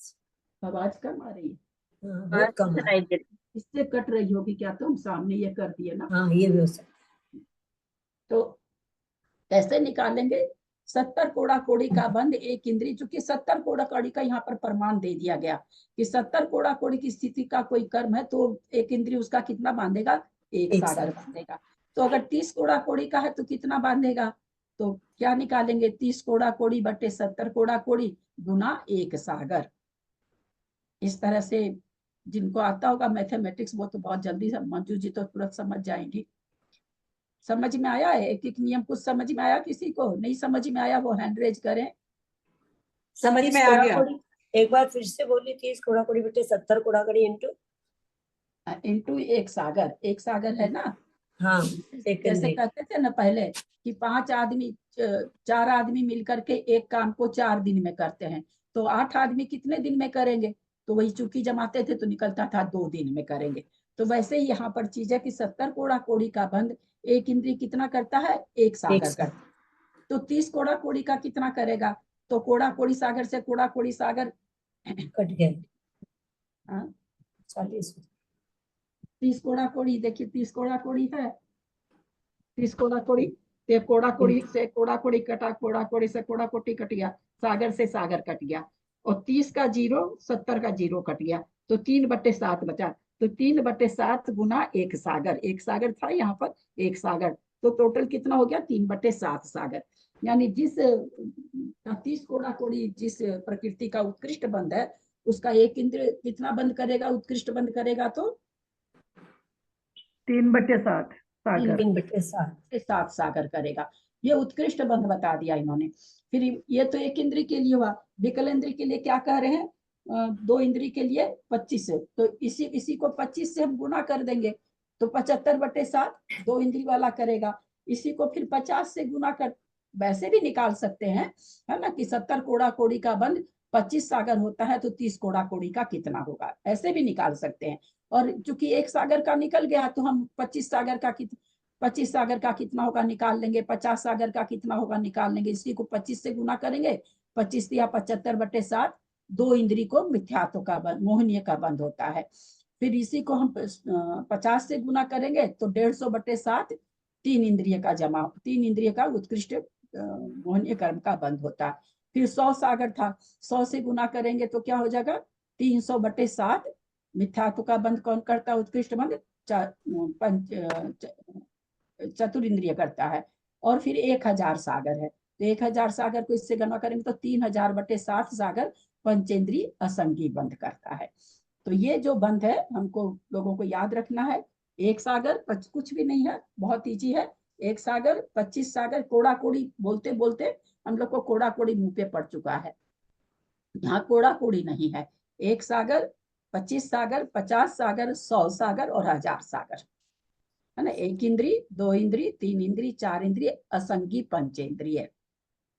आवाज कम आ रही है, बहुत कम आ रही है। इससे कट रही होगी क्या? तुम सामने ये कर दिए ना। हाँ ये भी हो सकता है। तो कैसे निकालेंगे? 70 कोड़ा कोड़ी का बंध 1 इंद्रिय, चूंकि 70 कोड़ा कोड़ी का यहाँ पर प्रमाण दे दिया गया कि 70 कोड़ा कोड़ी की स्थिति का कोई कर्म है तो 1 इंद्रिय उसका कितना बांधेगा? 1 सागर बांधेगा। तो अगर 30 कोड़ा कोड़ी का है तो कितना बांधेगा? तो क्या निकालेंगे? 30 कोड़ा कोड़ी बटे 70 कोड़ा कोड़ी गुना 1 सागर। इस तरह से जिनको आता होगा मैथमेटिक्स वो तो बहुत जल्दी मंजू जी तो तुरंत समझ जाएंगी। समझ में आया है? एक एक नियम कुछ समझ में आया? किसी को नहीं समझ में आया वो हैंड रेज करें। समझ में आ गया। एक बार फिर से बोलिए। 30 कोड़ा कोड़ी बटे 70 कोड़ा कोड़ी इंटू 1 सागर। 1 सागर है ना। हाँ जैसे कहते थे ना पहले कि 5 आदमी 4 आदमी मिलकर के एक काम को 4 दिन में करते हैं, तो 8 आदमी कितने दिन में करेंगे? तो वही चूकी जमाते थे तो निकलता था 2 दिन में करेंगे। तो वैसे ही यहाँ पर चीज है कि 70 कोड़ा कोड़ी का बंध 1 इंद्रिय कितना करता है? 1 सागर करता है। तो 30 कोड़ा कोड़ी का कितना करेगा? तो कोड़ा कोड़ी सागर से कोड़ा कोड़ी सागर कट गया। 30 कोड़ा कोड़ी देखिए, 30 कोड़ा कोड़ी है। 30 कोड़ा कोड़ी ते कोड़ा कोड़ी से कोड़ा कोड़ी कटा, कोड़ा कोड़ी से कोड़ा कोटी कट गया, सागर से सागर कट गया। और 30 का 0, 70 का 0 कट गया, तो 3/7 बचा। तो 3/7 गुना 1 सागर, 1 सागर था यहाँ पर, 1 सागर, तो टोटल कितना हो गया 3/7 सागर। यानी जिस 30 कोड़ा कोड़ी जिस प्रकृति का उत्कृष्ट बंध है, उसका एक इंद्र कितना बंद करेगा, उत्कृष्ट बंद करेगा, तो 3/7 सागर। 3/7 सागर करेगा। ये उत्कृष्ट बंध बता दिया इन्होंने। फिर ये तो एक इंद्री के लिए हुआ। विकल इंद्री के लिए क्या कह रहे हैं, 2 इंद्री के लिए 25 है, तो इसी को 25 से हम गुना कर देंगे, तो 75/7 2 इंद्री वाला करेगा। इसी को फिर 50 से गुना कर, वैसे भी निकाल सकते हैं, है ना, कि 70 कोड़ा कोड़ी का बंध 25 सागर होता है, तो 30 कोड़ा कोड़ी का कितना होगा, ऐसे भी निकाल सकते हैं। और चूंकि 1 सागर का निकल गया, तो हम 25 सागर का 25 सागर का कितना होगा निकाल लेंगे, 50 सागर का कितना होगा निकाल लेंगे। इसी को 25 से गुना करेंगे, 25 या 75/7 2 इंद्री को मिथ्यात्व का बंध, मोहनीय का बंध होता है। फिर इसी को हम 50 से गुना करेंगे, तो 150/7 3 इंद्रिय का जमा, 3 इंद्रिय का उत्कृष्ट मोहनीय कर्म का बंध होता है। फिर 100 सागर था, 100 से गुना करेंगे तो क्या हो जाएगा, 300/7 मिथ्यात्व का बंध कौन करता है, उत्कृष्ट बंध चतुरिंद्रिय करता है। और फिर 1000 सागर है, तो 1000 सागर को इससे गणना करेंगे तो 3000/7 सागर पंचेंद्रीय असंगी बंध करता है। तो ये जो बंध है हमको लोगों को याद रखना है। 1 सागर कुछ भी नहीं है, बहुत ईजी है। 1 सागर, 25 सागर, कोड़ा कोड़ी बोलते बोलते हम लोग को कोड़ा कोड़ी मुंह पे पड़ चुका है, यहाँ कोड़ा कोड़ी नहीं है। 1 सागर, 25 सागर, 50 सागर, 100 सागर और 1000 सागर, है ना। 1 इंद्री, 2 इंद्री, 3 इंद्री, 4 इंद्री, असंगी पंचेंद्रिय।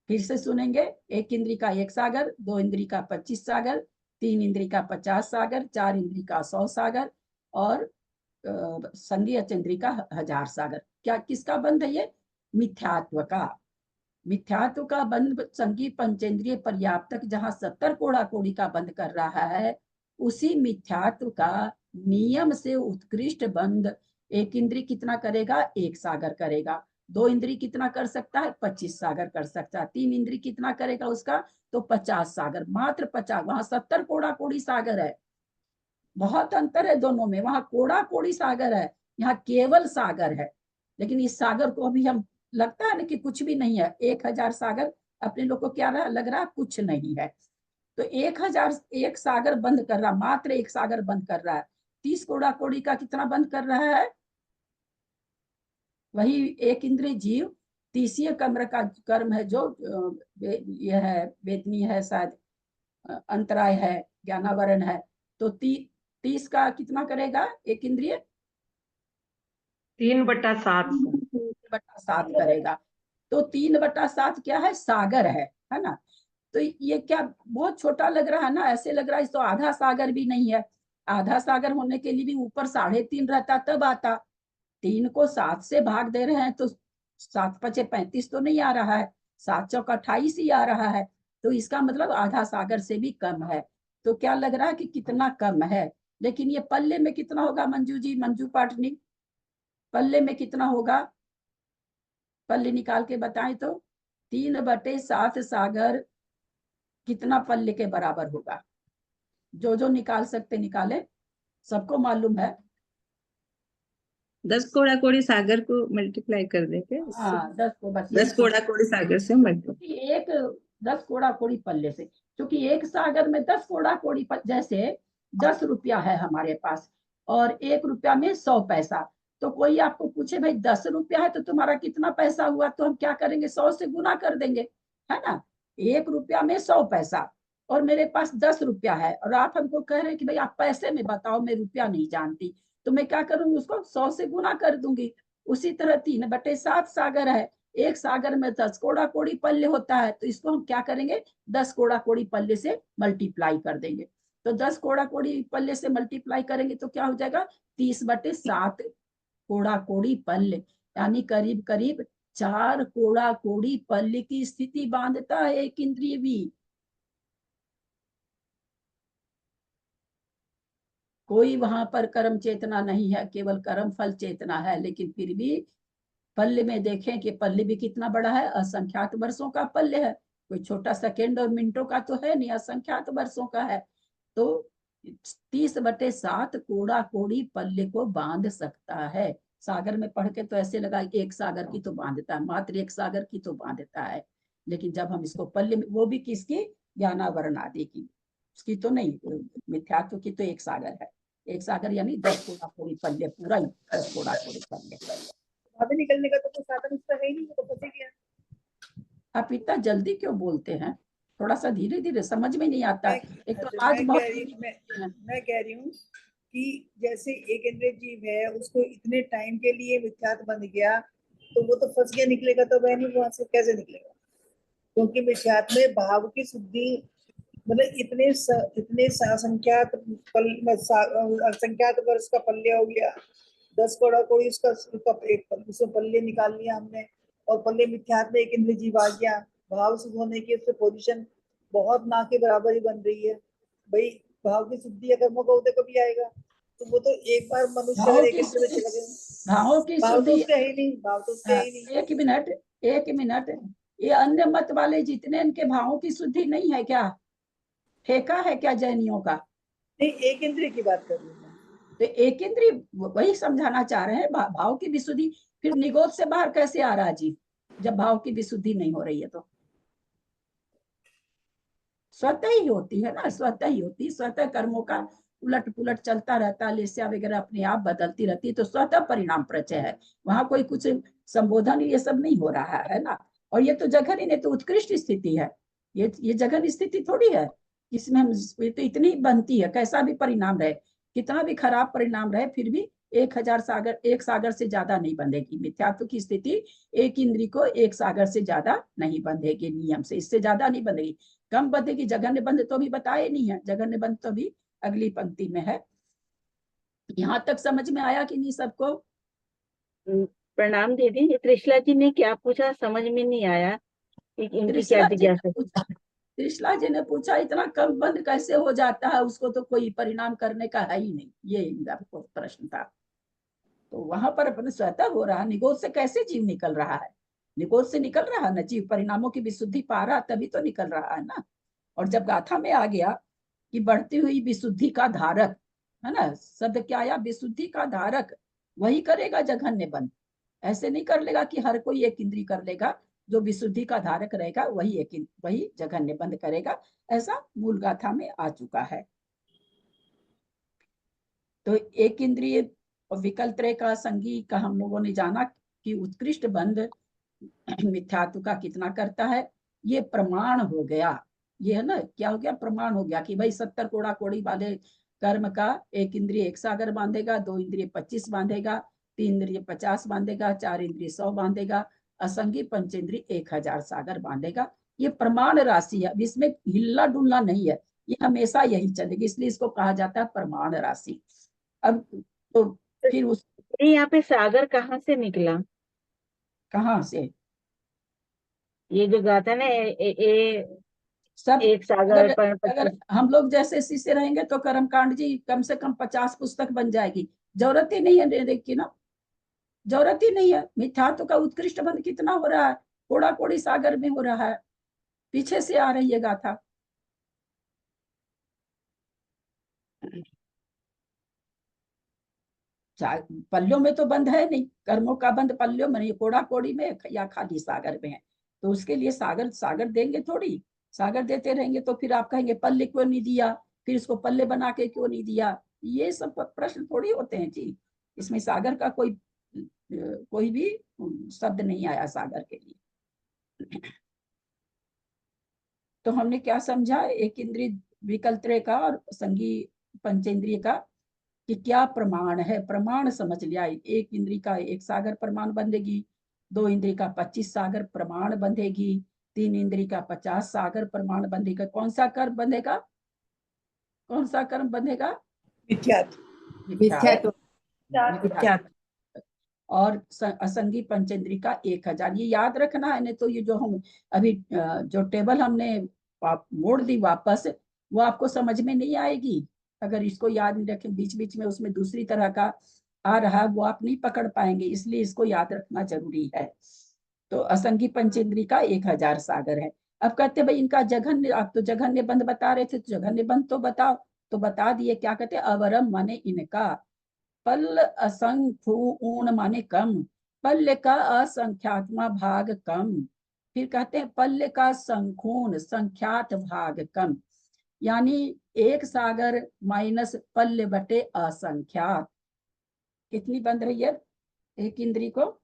फिर से सुनेंगे, 1 इंद्री का 1 सागर, 2 इंद्री का 25 सागर, 3 इंद्री का 50 सागर, 4 इंद्री का 100 सागर और संगी अचेंद्री का 1000 सागर। क्या किसका बंध है ये, मिथ्यात्व का। मिथ्यात्व का बंध संगी पंचेंद्रिय पर्याप्तक जहां 70 कोड़ा कोड़ी का बंध कर रहा है, उसी मिथ्यात्व का नियम से उत्कृष्ट बंध 1 इंद्री कितना करेगा, 1 सागर करेगा। 2 इंद्री कितना कर सकता है, 25 सागर कर सकता है। 3 इंद्री कितना करेगा उसका, तो 50 सागर, मात्र 50। वहां 70 कोड़ा कोड़ी सागर है, बहुत अंतर है दोनों में। वहां कोड़ा कोड़ी सागर है, यहाँ केवल सागर है। लेकिन इस सागर को अभी हम लगता है ना कि कुछ भी नहीं है। 1000 सागर अपने लोग को क्या लग रहा है, कुछ नहीं है। तो 1000 1 सागर बंद कर रहा, मात्र 1 सागर बंद कर रहा है। 30 कोड़ा कोड़ी का कितना बंद कर रहा है, वही 1 इंद्रिय जीव 30 कम्र का कर्म है, जो यह है वेदनीय है, शायद अंतराय है, ज्ञानावरण है। तो 30 का कितना करेगा 1 इंद्रिय, 3/7 करेगा। तो 3/7 क्या है, सागर है ना। तो ये क्या बहुत छोटा लग रहा है ना, ऐसे लग रहा है तो आधा सागर भी नहीं है। आधा सागर होने के लिए भी ऊपर 3.5 रहता तब आता। 3 को 7 से भाग दे रहे हैं, तो 7×5 = 35 तो नहीं आ रहा है, 7×4 = 28 ही आ रहा है। तो इसका मतलब आधा सागर से भी कम है। तो क्या लग रहा है कि कितना कम है, लेकिन ये पल्ले में कितना होगा, मंजू जी, मंजू पाटनी, पल्ले में कितना होगा, पल्ले निकाल के बताएं तो। 3/7 सागर कितना पल्ले के बराबर होगा, जो निकाल सकते निकाले, सबको मालूम है। 10 कोड़ा कोड़ी सागर को मल्टीप्लाई कर देंगे, हाँ, 10 को 10 कोड़ा कोड़ी सागर से मल्टीप्लाई। एक 10 कोड़ा कोड़ी पल्ले से, क्योंकि 1 सागर में 10 कोड़ा कोड़ी जैसे 10 रुपया है हमारे पास और 1 रुपया में 100 पैसा। तो कोई आपको पूछे भाई 10 रुपया है तो तुम्हारा कितना पैसा हुआ, तो हम क्या करेंगे, 100 से गुना कर देंगे, है ना। 1 रुपया में 100 पैसा और मेरे पास 10 रुपया है, और आप हमको कह रहे हैं कि भाई आप पैसे में बताओ, मैं रुपया नहीं जानती, तो मैं क्या करूंगी, उसको 100 से गुना कर दूंगी। उसी तरह 3/7 सागर है, 1 सागर में 10 कोड़ा कोड़ी पल्ले होता है, तो इसको हम क्या करेंगे, 10 कोड़ा कोड़ी पल्ले से मल्टीप्लाई कर देंगे। तो 10 कोड़ा कोड़ी पल्ले से मल्टीप्लाई करेंगे तो क्या हो जाएगा, 30/7 कोड़ा कोड़ी पल्ले, यानी करीब करीब 4 कोड़ा कोड़ी पल्ले की स्थिति बांधता है 1 इंद्रिय भी। कोई वहां पर कर्म चेतना नहीं है, केवल कर्म फल चेतना है। लेकिन फिर भी पल्ले में देखें कि पल्ले भी कितना बड़ा है, असंख्यात वर्षों का पल्ले है। कोई छोटा सेकेंड और मिनटों का तो है नहीं, असंख्यात वर्षों का है। तो 30/7 कोड़ा कोड़ी पल्ले को बांध सकता है। सागर में पढ़ के तो ऐसे लगा एक सागर की तो बांधता है, मात्र एक सागर की तो बांधता है, लेकिन जब हम इसको पल्ले में, वो भी किसकी, ज्ञानावरण आदि की, उसकी तो नहीं, मिथ्यात्व की तो एक सागर है। एक सागर यानी 10 कोड़ा कोड़ी पल्ले, पूरा ही 10 कोड़ा कोड़ी पल्ले। बाहर निकलने का तो कोई साधन उसका है ही नहीं, वो तो फंसे गया। आप इतना जल्दी क्यों बोलते हैं? थोड़ा सा धीरे धीरे, समझ में नहीं आता। एक तो आज बहुत मैं कह रही हूँ कि जैसे एक इंद्रिय जीव है, उसको इतने टाइम के लिए मिथ्यात्व बन गया, तो वो तो फंस गया, निकलेगा तो वह नहीं, वहां से कैसे निकलेगा? क्योंकि मिथ्यात्व में भाव की शुद्धि, मतलब इतने असंख्यात असंख्यात वर्ष का पल्ले हो गया, 10 कोड़ा कोड़ी उसमें पल्ले निकाल लिया हमने, और पल्ले मिथ्यात्व में एक इंद्रिय जीव आ गया, भाव शुद्ध होने की उससे पोजीशन बहुत ना के बराबर ही बन रही है। भाई भाव की शुद्धि अगर मौका होते कभी आएगा, तो वो तो एक बार मनुष्य भाव अगर एक की इंद्रिय में चला गया, भाव की भाव तो शुद्धि, उसका ही नहीं, भाव तो उसका ही नहीं। एक मिनट, ये अन्य मत वाले जितने इनके भावों की शुद्धि नहीं है क्या? ठेका है क्या जैनियों का? नहीं, एक इंद्रिय की बात कर रही हूँ मैं। तो एक इंद्रिय, वही समझाना चाह रहे हैं, भाव की विशुद्धि फिर निगोद से बाहर कैसे आ रहा जी, जब भाव की विशुद्धि नहीं हो रही है? तो स्वतः ही होती है ना, स्वतः ही होती, स्वतः कर्मों का उलट पुलट चलता रहता है, लेस्या वगैरह अपने आप बदलती रहती है, तो स्वतः परिणाम प्रचय है, वहां कोई कुछ संबोधन ये सब नहीं हो रहा है ना। और ये तो जघन ही नहीं तो उत्कृष्ट स्थिति है, ये जघन स्थिति थोड़ी है, इसमें हम, ये तो इतनी बनती है, कैसा भी परिणाम रहे, कितना भी खराब परिणाम रहे, फिर भी 1000 सागर, एक सागर से ज्यादा नहीं बंधेगी। मिथ्यात्व की स्थिति एक इंद्री को एक सागर से ज्यादा नहीं बंधेगी, नियम से इससे ज्यादा नहीं बंधेगी, कम बंधेगी। जघन्य बंध तो भी बताए नहीं है, जघन्य बंध तो भी अगली पंक्ति में है। यहाँ तक समझ में आया कि नहीं सबको? प्रणाम दीदी। त्रिशला जी ने क्या पूछा समझ में नहीं आया, इनकी क्या जिज्ञासा? त्रिशला जी ने पूछा इतना कम बंध कैसे हो जाता है, उसको तो कोई परिणाम करने का है ही नहीं, ये इनका प्रश्न था। तो वहां पर अपने स्वतः हो रहा, निगोद से कैसे जीव निकल रहा है? निगोद से निकल रहा है ना जीव, परिणामों की विशुद्धि पा रहा तभी तो निकल रहा है ना। और जब गाथा में आ गया कि बढ़ती हुई विशुद्धि का धारक, है ना, शब्द क्या आया, विशुद्धि का धारक, वही करेगा जघन्य बंध। ऐसे नहीं कर लेगा कि हर कोई एक इंद्री कर लेगा, जो विशुद्धि का धारक रहेगा वही जघन्य बंध करेगा, ऐसा मूल गाथा में आ चुका है। तो एक इंद्रिय विकल्प त्रय का संगी का हम लोगों ने जाना कि उत्कृष्ट बंध मिथ्यात्व का कितना करता है, ये प्रमाण हो गया। ये है ना, क्या हो गया, प्रमाण हो गया कि भाई 70 कोड़ा कोड़ी वाले कर्म का एक इंद्रिय 1 सागर बांधेगा, 2 इंद्रिय 25 बांधेगा, 3 इंद्रिय 50 बांधेगा, 4 इंद्रिय 100 बांधेगा, असंगी पंचेंद्रिय 1000 सागर बांधेगा। ये प्रमाण राशि है, इसमें हिलना डुलना नहीं है, ये हमेशा यही चलेगी, इसलिए इसको कहा जाता है प्रमाण राशि। अब तो फिर उस यहाँ पे सागर कहाँ से निकला? कहाँ से? ये जो गाथा ना सब एक सागर पर अगर हम लोग जैसे शिष्य रहेंगे तो कर्मकांड जी कम से कम 50 पुस्तक बन जाएगी, जरूरत ही नहीं है देखी ना, जरूरत ही नहीं है। मिथ्यात्व का उत्कृष्ट बंध कितना हो रहा है, कोड़ा कोड़ी सागर में हो रहा है, पीछे से आ रही है गाथा। पल्लियों में तो बंद है नहीं, कर्मों का बंद पल्लियों में नहीं, कोड़ा कोड़ी में या खाली सागर में है, तो उसके लिए सागर सागर देंगे थोड़ी, सागर देते रहेंगे तो फिर आप कहेंगे पल्ले क्यों नहीं दिया, फिर इसको पल्ले बना के क्यों नहीं दिया, ये सब प्रश्न थोड़ी होते हैं जी। इसमें सागर का कोई भी शब्द नहीं आया सागर के लिए। तो हमने क्या समझा, एक इंद्रिय विकल्प त्रय का और संगी पंचेंद्रिय का कि क्या प्रमाण है, प्रमाण समझ लिया। एक इंद्री का 1 सागर प्रमाण बंधेगी, 2 इंद्री का 25 सागर प्रमाण बंधेगी, 3 इंद्री का 50 सागर प्रमाण बंधेगा। कौन सा कर्म बंधेगा, कौन सा कर्म बंधेगा? मिथ्यात्व। और असंगी पंचेंद्री का 1000, ये याद रखना है। नहीं तो ये जो हम अभी जो टेबल हमने मोड़ दी वापस, वो आपको समझ में नहीं आएगी अगर इसको याद नहीं रखें, बीच बीच में उसमें दूसरी तरह का आ रहा, वो आप नहीं पकड़ पाएंगे, इसलिए इसको याद रखना जरूरी है। तो असंगी पंचेंद्री का 1000 सागर है। अब कहते भाई इनका जघन्य, आप तो जघन्य बंध बता रहे थे, तो जघन्य बंध तो बताओ। तो बता दिए, क्या कहते अवरम माने इनका, पल असंख्यूण माने कम, पल्य का असंख्यात्मा भाग कम, फिर कहते हैं पल्य का संखूण संख्यात भाग कम, यानी एक सागर माइनस पल्य बटे असंख्यात। कितनी बंध रही है एक इंद्री को?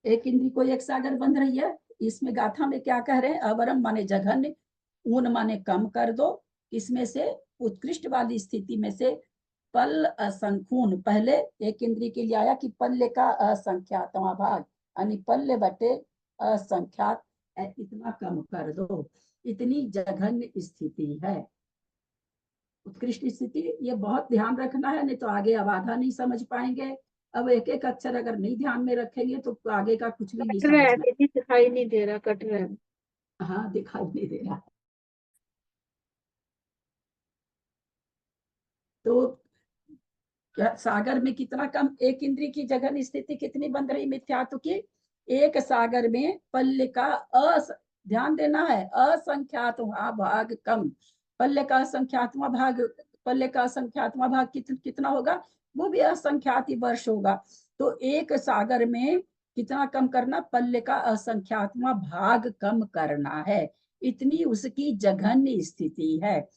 एक इंद्री को एक सागर बंध रही है। इसमें गाथा में क्या कह रहे हैं, अवरम माने जघन्य, ऊन माने कम कर दो, इसमें से उत्कृष्ट वाली स्थिति में से पल असंख्यून, पहले एक इंद्री के लिए आया कि पल्य का असंख्यातवां भाग, यानी पल्य बटे असंख्यात, इतना कम कर दो, इतनी जघन्य स्थिति है। उत्कृष्ट स्थिति, ये बहुत ध्यान रखना है, नहीं तो आगे अबाधा नहीं समझ पाएंगे। अब एक एक अक्षर अगर नहीं ध्यान में रखेंगे तो आगे का कुछ भी नहीं समझना। दिखाई नहीं दे रहा, कट रहा है। हाँ, दिखाई नहीं दे रहा। तो क्या सागर में कितना कम, एक इंद्री की जघन्य स्थिति कितनी बन रही मिथ्यात्व की, एक सागर में पल्य का ध्यान देना है, असंख्यात भाग कम, पल्य का असंख्यात्मा भाग, पल्य का असंख्यात्मा भाग कितना होगा, वो भी असंख्यात ही वर्ष होगा। तो एक सागर में कितना कम करना, पल्य का असंख्यात्मा भाग कम करना है, इतनी उसकी जघन्य स्थिति है।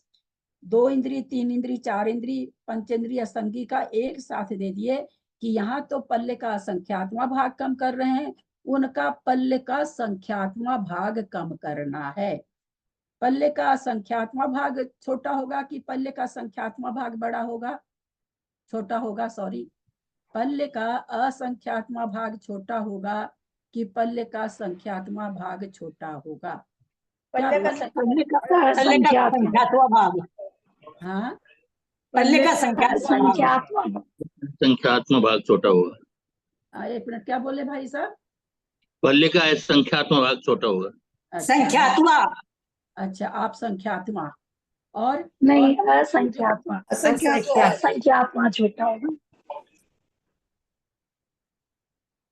दो इंद्री, तीन इंद्री, चार इंद्री, पंचेंद्री असंगी का एक साथ दे दिए कि यहाँ तो पल्ले का संख्यात्मा भाग कम कर रहे हैं, उनका पल्ले का संख्यात्मा भाग कम करना है। पल्ले का संख्यात्मा भाग छोटा होगा कि पल्ले का संख्यात्मा भाग बड़ा होगा, छोटा होगा, सॉरी, पल्ले का असंख्यात्मा भाग छोटा होगा कि पल्ले का संख्यात्मा भाग छोटा होगा? क्या पल्ले का संख्यात्मक भाग, हाँ, पल्ले का संख्यात्मक भाग छोटा होगा। एक मिनट, क्या बोले भाई साहब? पल्ले का संख्यात्मक भाग छोटा होगा। अच्छा, संख्यात्मा, अच्छा, आप संख्यात्मा, और नहीं, असंख्यात्मा, संख्यात्मा छोटा होगा।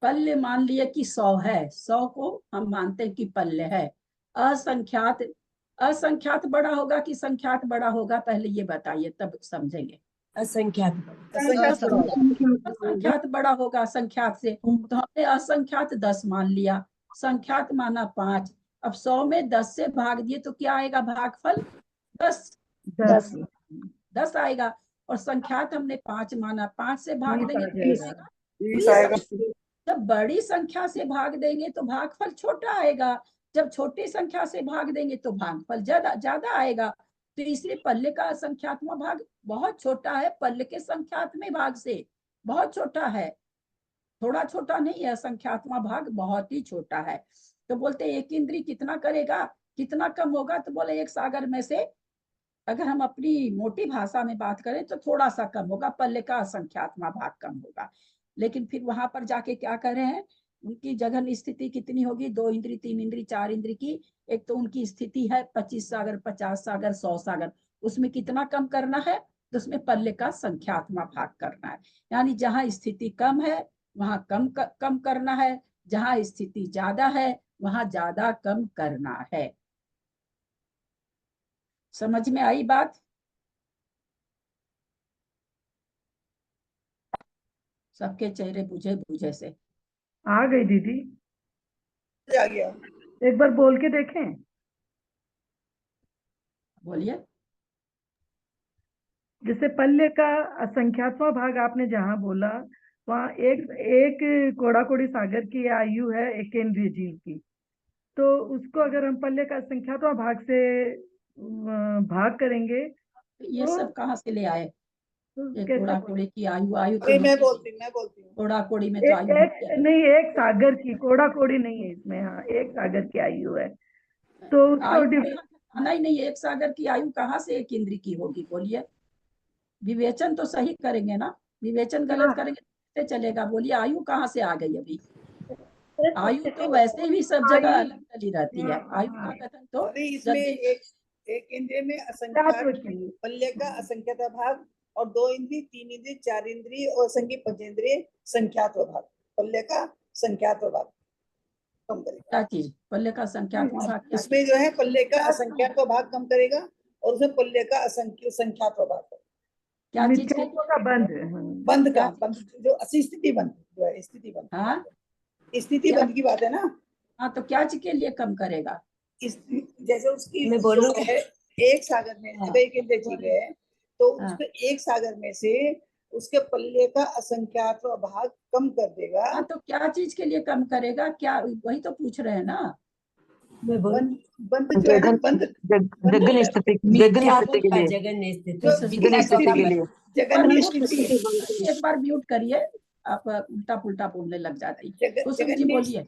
पल्ले मान लिए कि 100 है, 100 को हम मानते हैं कि पल्ले है। असंख्यात, असंख्यात बड़ा होगा कि संख्यात बड़ा होगा, पहले ये बताइए तब समझेंगे। असंख्यात बड़ा होगा संख्यात से, तो हमने असंख्यात 10 मान लिया, संख्यात माना 5। अब 100 में 10 से भाग दिए तो क्या आएगा भागफल? 10 आएगा। और संख्यात हमने 5 माना, 5 से भाग देंगे तो क्या आएगा? जब बड़ी संख्या से भाग देंगे तो भागफल छोटा आएगा, जब छोटी संख्या से भाग देंगे तो भागफल ज्यादा आएगा। तो इसलिए पल्ले का संख्यात्मक भाग बहुत छोटा है, पल्ले के संख्यात्मक भाग से बहुत छोटा है, थोड़ा छोटा नहीं है, संख्यात्मक भाग बहुत ही छोटा है। तो बोलते एक इंद्री कितना करेगा, कितना कम होगा? तो बोले एक सागर में से, अगर हम अपनी मोटी भाषा में बात करें तो थोड़ा सा कम होगा, पल्ले का संख्यात्मक भाग कम होगा। लेकिन फिर वहां पर जाके क्या कर रहे हैं, उनकी जघन्य स्थिति कितनी होगी, 2 इंद्री, 3 इंद्री, 4 इंद्री की। एक तो उनकी स्थिति है 25 सागर, 50 सागर, 100 सागर, उसमें कितना कम करना है? तो उसमें पल्ले का संख्यात्मक भाग करना है, यानी जहां स्थिति कम है वहां कम करना है, जहां स्थिति ज्यादा है वहां ज्यादा कम करना है। समझ में आई बात? सबके चेहरे बुझे बुझे से आ गई दीदी, आ गया। एक बार बोल के देखें। बोलिए। जैसे पल्ले का असंख्यात्मक भाग आपने जहां बोला, वहाँ एक कोड़ा कोड़ी सागर की आयु है एक केंद्रीय झील की, तो उसको अगर हम पल्ले का संख्यात्मक भाग से भाग करेंगे ये तो सब कहाँ से ले आए? ये कैसे? कोड़ा कोड़ी की आयु अरे मैं बोलती हूँ कोड़ा कोड़ी में तो आयु नहीं, एक सागर की, कोड़ा कोड़ी नहीं है इसमें, हाँ एक सागर की आयु है, तो उसको नहीं, एक सागर की आयु कहाँ से एक इंद्री की होगी? बोलिए, विवेचन तो सही करेंगे ना, विवेचन गलत करेंगे तो चलेगा? बोलिए, आयु कहाँ से आ गई अभी? आयु तो वैसे भी सब जगह अलग चली रहती है। आयु का कथन तो अभी इसमें यदि एक इंद्रिय में असंख्यात तत्व की पल्ले का असंख्यात भाग और 2 इंद्रिय 3 इंद्रिय 4 इंद्रिय और संगी पंचेंद्रिय संख्यात्व भाग, पल्ले का संख्यात्व भाग कम करेगा। क्या चीज पल्ले का संख्यात्मक भाग क्या उसमें जो है पल्ले का असंख्यात्व भाग कम करेगा और उसमें पल्ले का संख्यात्व भाग क्या चीज के मिथ्यात्व का बंध। बंद का बंद जो असी स्थिति बंद जो है स्थिति बंद हाँ स्थिति क्या- बंद की बात है ना। हाँ तो क्या चीज के लिए कम करेगा? जैसे उसकी मैं जो बोलूंगी। है एक सागर में हाँ। अगर एक इंद्रिय जीव है तो हाँ। उसके एक सागर में से उसके पल्ले का असंख्यात्व भाग कम कर देगा। हाँ तो क्या चीज के लिए कम करेगा? क्या वही तो पूछ रहे हैं ना। मैं बोलूं। बंद जो है ना बंद जगन स्थिति मिथ्यात्व के का लिए जगन्य स्थिति जो जगन स्थिति के लिए जगन्य स्थिति एक बार म्यूट करिए, आप उल्टा पुल्टा बोलने लग जाती। कुसुम जी बोलिए,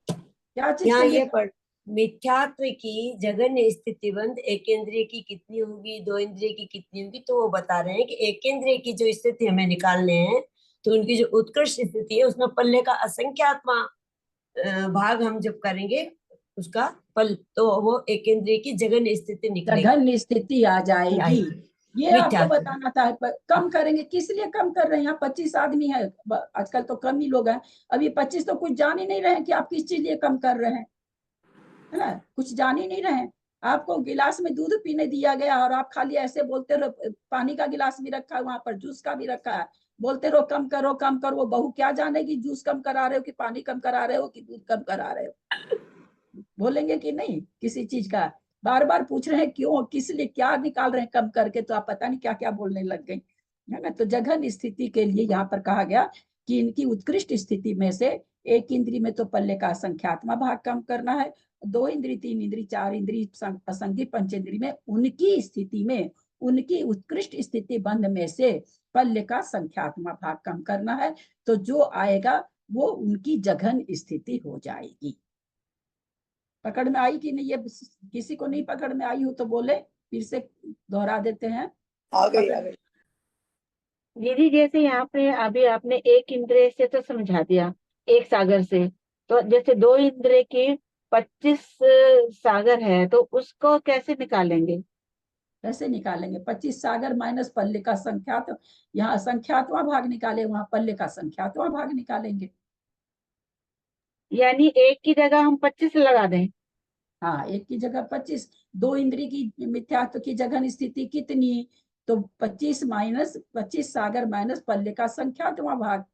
क्या चीज यहाँ के लिए? ये पढ़ मिथ्यात्व की जगन्य स्थिति बंद एक इंद्रिय की कितनी होगी, 2 इंद्रिय की कितनी होगी, तो वो बता रहे हैं कि एक इंद्रिय की जो स्थिति हमें निकालने हैं तो उनकी जो उत्कृष्ट स्थिति है उसमें पल्ले का असंख्यात्मा भाग हम जब करेंगे उसका पल तो वो एक इंद्रिय की जगन्य स्थिति निकलेगी, जघन्य स्थिति आ जाएगी। ये आपको मिथ्यात्व। बताना था। कम करेंगे, किस लिए कम कर रहे हैं? यहाँ 25 आदमी है, आजकल तो कम ही लोग हैं। अभी 25 तो कुछ जान ही नहीं रहे हैं कि आप किस चीज लिए कम कर रहे हैं, है ना? कुछ जान ही नहीं रहे हैं। आपको गिलास में दूध पीने दिया गया और आप खाली ऐसे बोलते रहो। पानी का गिलास भी रखा है, वहां पर जूस का भी रखा है, बोलते रहो कम करो कम करो। वो बहू क्या जानेगी जूस कम करा रहे हो कि पानी कम करा रहे हो कि दूध कम करा रहे हो? बोलेंगे कि नहीं किसी चीज का? बार बार पूछ रहे हैं क्यों, किस लिए, क्या निकाल रहे हैं कम करके, तो आप पता नहीं क्या क्या बोलने लग गई, है ना? तो जघन स्थिति के लिए यहाँ पर कहा गया कि इनकी उत्कृष्ट स्थिति में से एक इंद्री में तो पल्ले का संख्यात्मक भाग कम करना है, 2 इंद्री 3 इंद्री 4 इंद्री असंगी पंचेंद्री में उनकी स्थिति में उनकी उत्कृष्ट स्थिति बंध में से पल्ले का संख्यात्मक भाग कम करना है। तो जो आएगा वो उनकी जघन स्थिति हो जाएगी। पकड़ में आई कि नहीं? ये किसी को नहीं पकड़ में आई हो तो बोले, फिर से दोहरा देते हैं। आ गई आ गई। दीदी जैसे यहाँ पे अभी आपने एक इंद्रिय से तो समझा दिया, एक सागर से, तो जैसे 2 इंद्रिय की 25 सागर है तो उसको कैसे निकालेंगे? कैसे निकालेंगे? 25 सागर माइनस पल्ले का संख्यात, यहाँ संख्यातवा भाग निकाले, वहां पल्ले का संख्यातवा भाग निकालेंगे। यानी एक की जगह हम 25 लगा दें? हाँ, एक की जगह 25। 2 इंद्री की मिथ्यात्व की जघन स्थिति कितनी? तो 25 माइनस 25 सागर माइनस पल्ले का संख्यातवा भाग।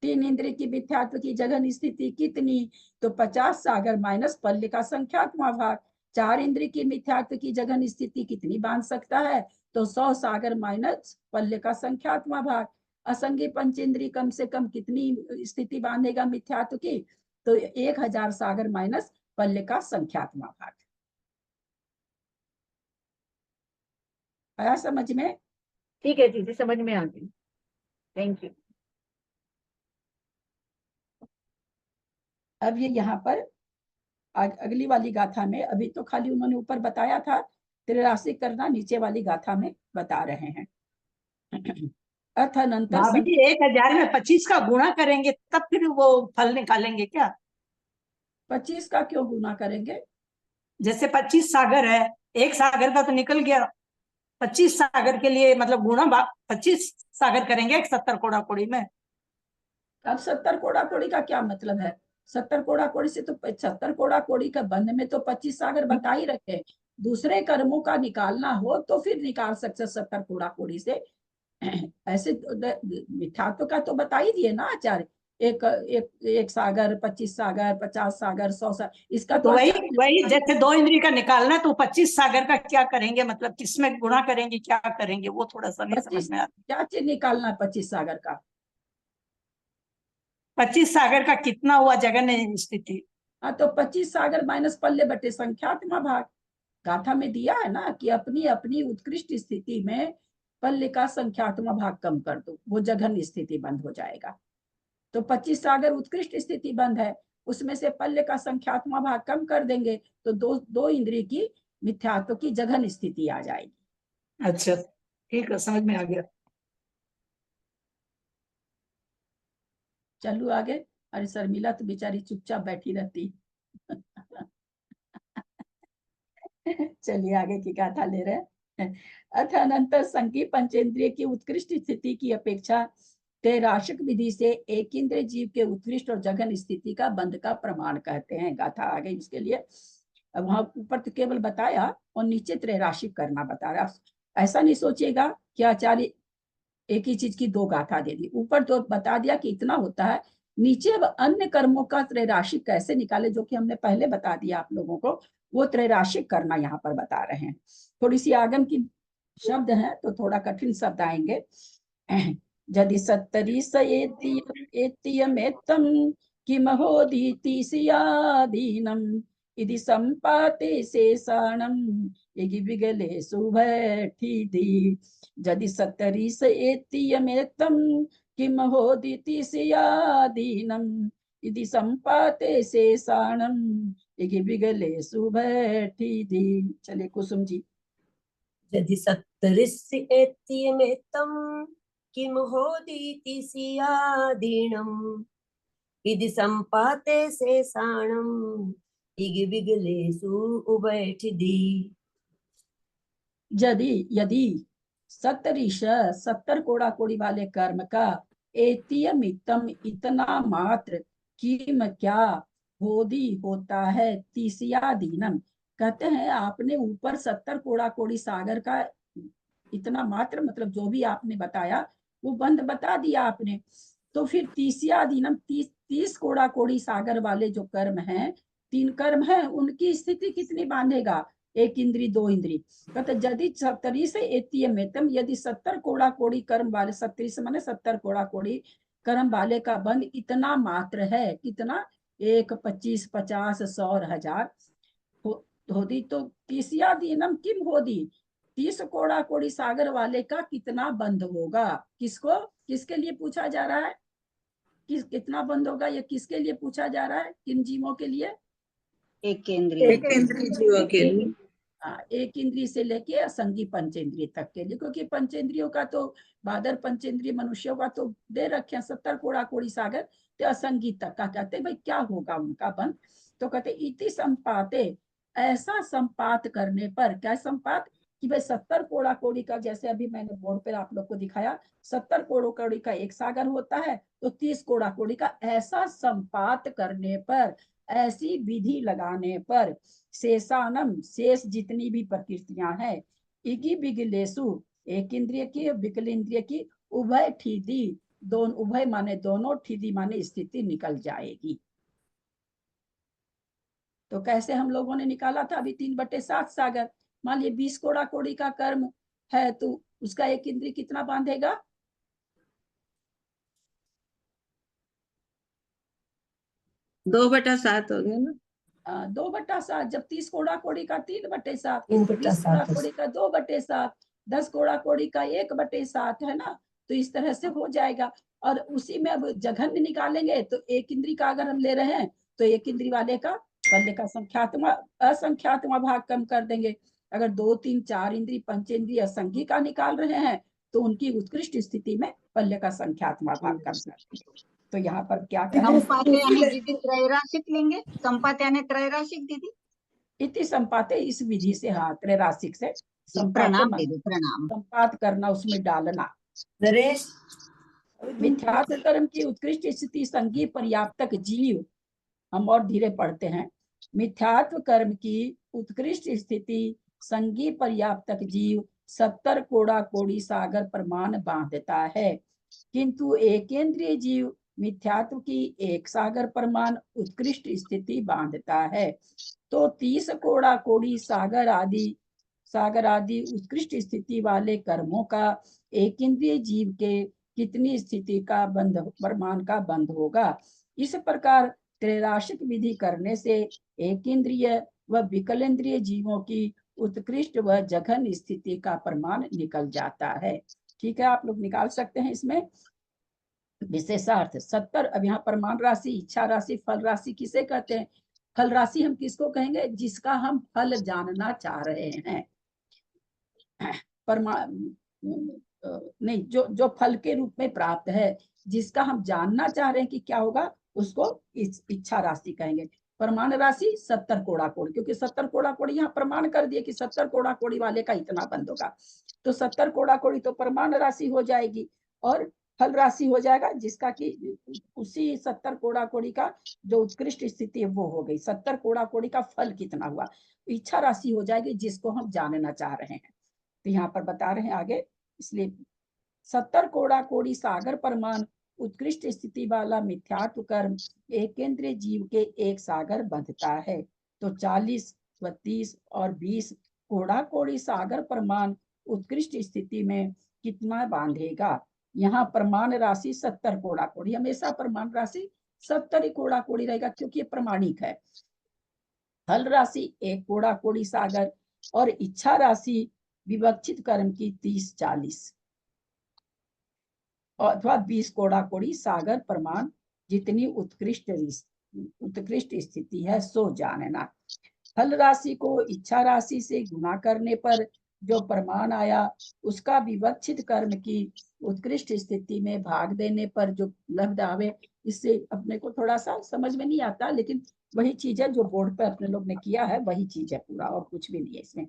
3 इंद्री की मिथ्यात्व की जघन स्थिति कितनी? तो 50 सागर माइनस पल्ले का संख्यात्मक भाग। 4 इंद्री की मिथ्यात्व की जघन स्थिति कितनी बांध सकता है? तो 100 सागर माइनस पल्ले का संख्यात्मक भाग। असंगी पंचेंद्री कम से कम कितनी स्थिति बांधेगा मिथ्यात्व की? तो 1000 सागर माइनस पल्ले का संख्यात्मक भाग। आया समझ में? ठीक है दीदी, समझ में आ गई, थैंक यू। अब ये यहाँ पर अगली वाली गाथा में, अभी तो खाली उन्होंने ऊपर बताया था 83 करना, नीचे वाली गाथा में बता रहे हैं। अथनंतर भाभी 1000 में 25 का गुणा करेंगे तब फिर वो फल निकालेंगे क्या? 25 का क्यों गुना करेंगे? जैसे 25 सागर है, एक सागर का तो निकल गया, 25 सागर के लिए मतलब गुणा 25 सागर करेंगे 70 कोड़ा कोड़ी में। अब 70 कोड़ा कोड़ी का क्या मतलब है? 70 कोड़ा कोड़ी से तो 70 कोड़ा कोड़ी का बंध में तो 25 सागर बता ही रखे। दूसरे कर्मों का निकालना हो तो फिर निकाल सकते 70 कोड़ा कोड़ी से। ऐसे मिथ्यात्व का तो बता ही दिए ना आचार्य। एक सागर, 25 सागर, 50 सागर, 100 सागर, इसका तो वही जैसे 2 इंद्री का निकालना है तो 25 सागर का क्या करेंगे, मतलब किसमें गुणा करेंगे, क्या करेंगे, वो थोड़ा सा नहीं समझ में आता। क्या चीज निकालना है 25 सागर का? 25 सागर का कितना हुआ जगन स्थिति? हाँ तो 25 सागर माइनस पल्ले बटे संख्यात्मक भाग। गाथा में दिया है ना कि अपनी अपनी उत्कृष्ट स्थिति में पल्ले का संख्यात्मक भाग कम कर दो, वो जघन स्थिति बंद हो जाएगा। तो 25 सागर उत्कृष्ट स्थिति बंद है, उसमें से पल्ले का संख्यात्मक भाग कम कर देंगे तो दो इंद्रिय की मिथ्यात्व की जघन स्थिति आ जाएगी। अच्छा ठीक है, समझ में आ गया। चलो आगे। अरे शर्मिला तो बेचारी चुपचाप बैठी रहती। चलिए आगे की गाथा ले रहे हैं। अथ अनंतर संगी पंचेंद्रिय की उत्कृष्ट स्थिति की अपेक्षा त्रैराशिक विधि से एक इंद्रिय जीव के उत्कृष्ट और जघन स्थिति का बंध का प्रमाण कहते हैं। गाथा आ गई इसके लिए। अब वहां ऊपर तो केवल बताया और नीचे त्रैराशिक करना बता रहा। ऐसा नहीं सोचिएगा कि आचार्य एक ही चीज की दो गाथा दे दी। ऊपर तो बता दिया कि इतना होता है, नीचे अब अन्य कर्मों का त्रैराशिक कैसे निकाले, जो कि हमने पहले बता दिया आप लोगों को, वो त्रैराशिक करना यहाँ पर बता रहे हैं। थोड़ी सी आगम की शब्द है तो थोड़ा कठिन शब्द आएंगे। यदि सत्तरी एतियमेत्तम किमहोदीति सियादीनम इति संपाते शेषाणम इति विगले सुभैठिति। यदि सत्तरी एतियमेत्तम किमहोदीति सियादीनम इति संपाते शेषाणम इति विगले सुभैठिति। चलिए कुसुम जी। यदि सत्तरिस्य एत्यमेत्तं किम होदीति सियादीनम् इति संपाते शेषाणम् इति विगलेषु उभयठिति। यदि सत्तरीश 70 कोड़ा कोड़ी वाले कर्म का एतियमितम इतना मात्र किम क्या होदी होता है तीसियादीनम, कहते हैं आपने ऊपर 70 कोड़ा कोड़ी सागर का इतना मात्र मतलब जो भी आपने बताया वो बंद बता दिया आपने। तो फिर तीसियादीनम 30 कोड़ा कोड़ी सागर वाले जो कर्म हैं, 3 कर्म हैं, उनकी स्थिति कितनी बांधेगा? एक इंद्री दो इंद्री। कहते यदि 70 से एतियमेतम, यदि 70 कोड़ा कोड़ी कर्म वाले, 70 से माने 70 कोड़ा कोड़ी कर्म वाले का बंध इतना मात्र है, कितना? 1, 25, 50, 100, 1000 होदी तो तीसियादीनम किम होदी, 30 कोड़ा कोड़ी सागर वाले का कितना बंध होगा? किसको, किसके लिए पूछा जा रहा है? कितना बंध होगा, ये किसके लिए पूछा जा रहा है? किन जीवों के लिए? एक इंद्रिय जीवों के लिए। एक इंद्रिय से लेके असंगी पंचेंद्रिय तक के लिए, क्योंकि पंचेंद्रियों का तो बादर पंचेंद्रिय मनुष्यों का तो दे रखे हैं 70 कोड़ा कोड़ी सागर, तो असंगी तक का कहते भाई क्या होगा उनका बंध? तो कहते इति संपाते, ऐसा संपात करने पर, क्या संपात कि भाई 70 कोड़ा कोड़ी का, जैसे अभी मैंने बोर्ड पर आप लोग को दिखाया 70 कोड़ा कोड़ी का एक सागर होता है, तो 30 कोड़ा कोड़ी का ऐसा संपात करने पर, ऐसी विधि लगाने पर, शेषानम शेष जितनी भी प्रकृतियां हैं, इगी बिगलेसु एक इंद्रिय की विकल इंद्रिय की उभय ठिदी, दोनों उभय माने दोनों, ठिदी माने स्थिति निकल जाएगी। तो कैसे हम लोगों ने निकाला था अभी 3/7 सागर। मान लीजिए 20 कोड़ा कोड़ी का कर्म है तो उसका एक इंद्रिय कितना बांधेगा? 2/7 हो गया ना। 2/7। जब 30 कोड़ा कोड़ी का 3/7, 3/7 20 कोड़ा कोड़ी का 2/7, 10 कोड़ा कोड़ी का 1/7 है ना। तो इस तरह से हो जाएगा। और उसी में अब जघन्य निकालेंगे तो एक इंद्री का अगर हम ले रहे हैं तो एक इंद्री वाले का पल्ले का संख्यात्मा असंख्यात्मा भाग कम कर देंगे। अगर 2, 3, 4 इंद्री पंचेंद्रिय असंख्य का निकाल रहे हैं तो उनकी उत्कृष्ट स्थिति में पल्ले का संख्यात्मा भाग कम कर देंगे। तो यहाँ पर क्या संपात यानी दीदी त्रैराशिक लेंगे, संपात यानी त्रैराशिक दीदी। इति संपाते इस विधि से, हाँ त्रैराशिक से प्रणाम दीदी, प्रणाम। संपात करना, उसमें डालना। नरेश मिथ्यात्व कर्म की उत्कृष्ट स्थिति संगी पर्याप्तक जीव, हम और धीरे पढ़ते हैं। मिथ्यात्व कर्म की उत्कृष्ट स्थिति संगी पर्याप्तक जीव 70 कोड़ा कोड़ी सागर प्रमाण बांधता है, किंतु एकेंद्रिय जीव मिथ्यात्व की एक सागर प्रमाण उत्कृष्ट स्थिति बांधता है। तो 30 कोड़ा कोड़ी सागर आदि उत्कृष्ट स्थिति वाले कर्मों का एक इंद्रिय जीव के कितनी स्थिति का बंध, प्रमाण का बंध होगा? इस प्रकार त्रैराशिक विधि करने से एक इंद्रिय व विकलेंद्रिय जीवों की उत्कृष्ट व जघन स्थिति का प्रमाण निकल जाता है। ठीक है, आप लोग निकाल सकते हैं इसमें विशेषार्थ 70। अब यहाँ प्रमाण राशि, इच्छा राशि, फल राशि किसे कहते हैं? फल राशि हम किसको कहेंगे? जिसका हम फल जानना चाह रहे हैं। नहीं, जो फल के रूप में प्राप्त है, जिसका हम जानना चाह रहे हैं कि क्या होगा, उसको इच्छा राशि कहेंगे। प्रमाण राशि 70 कोड़ा कोड़ी, क्योंकि 70 कोड़ा कोड़ी यहाँ प्रमाण कर दिए कि 70 कोड़ा कोड़ी वाले का इतना बंद होगा, तो 70 कोड़ा कोड़ी तो प्रमाण राशि हो जाएगी और फल राशि हो जाएगा, जिसका कि उसी 70 कोड़ा कोड़ी का जो उत्कृष्ट स्थिति है वो हो गई। 70 कोड़ा कोड़ी का फल कितना हुआ, इच्छा राशि हो जाएगी, जिसको हम जानना चाह रहे हैं। तो यहाँ पर बता रहे हैं आगे, इसलिए 70 कोड़ा कोड़ी सागर प्रमाण उत्कृष्ट स्थिति वाला मिथ्यात्व कर्म एक केंद्रीय जीव के एक सागर बंधता है। तो 40, 32 और 20 कोड़ा कोड़ी सागर प्रमाण उत्कृष्ट स्थिति में कितना बांधेगा। यहाँ प्रमाण राशि 70 कोड़ा कोड़ी, हमेशा प्रमाण राशि 70 कोड़ा कोड़ी रहेगा, क्योंकि ये प्रमाणिक है। फल राशि 1 कोड़ा कोड़ी सागर और इच्छा राशि विवक्षित कर्म की 30, 40 अथवा 20 कोड़ा कोड़ी सागर प्रमाण जितनी उत्कृष्ट स्थिति है सो जानना। फल राशि को इच्छा राशि से गुणा करने पर जो प्रमाण आया उसका विवक्षित कर्म की उत्कृष्ट स्थिति में भाग देने पर जो लब्ध आवे, इससे अपने को थोड़ा सा समझ में नहीं आता, लेकिन वही चीज है जो बोर्ड पे अपने लोग ने किया है, वही चीज है पूरा, और कुछ भी नहीं है इसमें।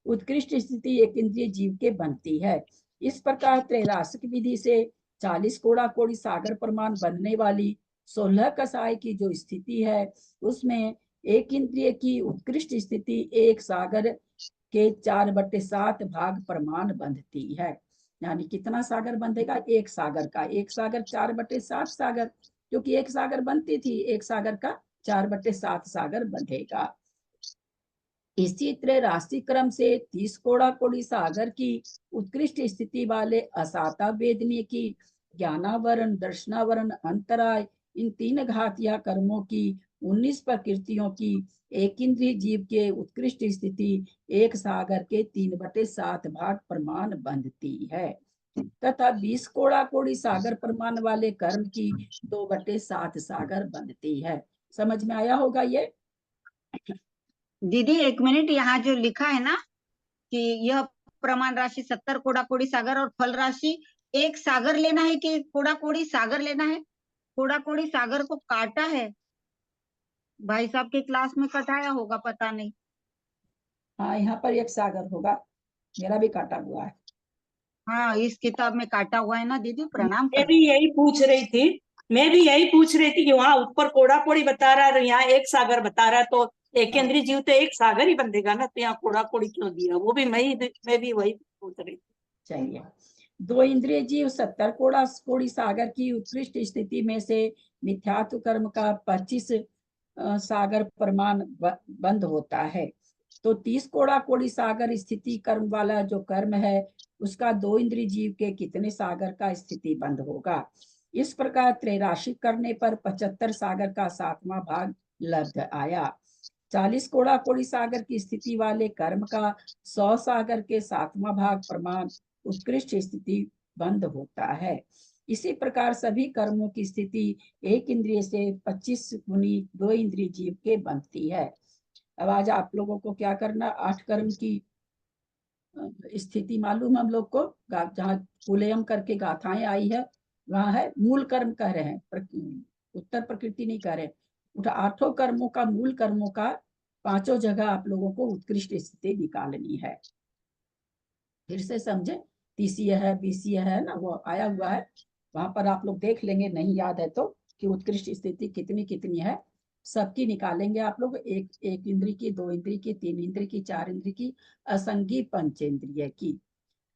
उत्कृष्ट स्थिति एक इंद्रिय जीव के बनती है। इस प्रकार त्रैरासिक विधि से 40 कोड़ा कोड़ी सागर प्रमाण बनने वाली 16 कसाय की जो स्थिति है उसमें एक इंद्रिय की उत्कृष्ट स्थिति एक सागर के 4/7 भाग प्रमाण बंधती है। यानी कितना सागर बंधेगा, एक सागर का, एक सागर 4/7 सागर, क्योंकि एक सागर बनती थी, एक सागर का 4/7 सागर बंधेगा। इसी तरह राशि क्रम से 30 कोड़ा कोड़ी सागर की उत्कृष्ट स्थिति वाले असाता वेदनीय की ज्ञानावरण, दर्शनावरण, अंतराय, इन 3 घातिया कर्मों की 19 प्रकृतियों की एक इंद्रिय जीव के उत्कृष्ट स्थिति एक सागर के 3/7 भाग प्रमाण बंधती है तथा 20 कोड़ा कोड़ी सागर प्रमाण वाले कर्म की 2/7 सागर बंधती है। समझ में आया होगा ये? दीदी 1 मिनट, यहाँ जो लिखा है ना कि यह प्रमाण राशि 70 कोड़ा कोड़ी सागर और फल राशि एक सागर लेना है कि कोड़ा कोड़ी सागर लेना है? कोड़ा कोड़ी सागर को काटा है, भाई साहब के क्लास में कटाया होगा, पता नहीं। हाँ, यहाँ पर एक सागर होगा, मेरा भी काटा हुआ है। हाँ, इस किताब में काटा हुआ है ना दीदी, प्रणाम। मैं भी यही पूछ रही थी कि वहाँ ऊपर कोड़ा कोड़ी बता रहा है और यहाँ एक सागर बता रहा है, तो एक केंद्रीय जीव तो एक सागर ही बंधेगा ना, तो यहाँ कोड़ा कोड़ी क्यों दिया? वो भी मैं भी वही पूछ रही थी। चलिए, 2 इंद्रिय जीव 70 कोड़ा कोड़ी सागर की उत्कृष्ट स्थिति में से मिथ्यात्व कर्म का 25 सागर प्रमाण बंद होता है। तो 30 कोड़ा कोड़ी सागर स्थिति कर्म वाला जो कर्म है उसका 2 इंद्रिय जीव के कितने सागर का स्थिति बंद होगा। इस प्रकार त्रैराशिक करने पर 75 सागर का 7वां भाग लब्ध आया। 40 कोड़ा कोड़ी सागर की स्थिति वाले कर्म का 100 सागर के 7वां भाग प्रमाण उत्कृष्ट स्थिति बंद होता है। इसी प्रकार सभी कर्मों की स्थिति एक इंद्रिय से 25 गुनी 2 इंद्रिय जीव के बनती है। अब आज आप लोगों को क्या करना, 8 कर्म की स्थिति मालूम हम लोग को, जहाँ कुलेयम करके गाथाएं आई है वहां है मूल कर्म कह रहे हैं, उत्तर प्रकृति नहीं कह रहे। 8 कर्मों का, मूल कर्मों का 5 जगह आप लोगों को उत्कृष्ट स्थिति निकालनी है। फिर से समझे, 30 है 20 है ना, वो आया हुआ है, वहां पर आप लोग देख लेंगे, नहीं याद है तो, कि उत्कृष्ट स्थिति कितनी कितनी है, सबकी निकालेंगे आप लोग। एक इंद्रिय की, 2 इंद्रिय की, 3 इंद्रिय की, 4 इंद्रिय की, असंगी पंचेंद्रिय की।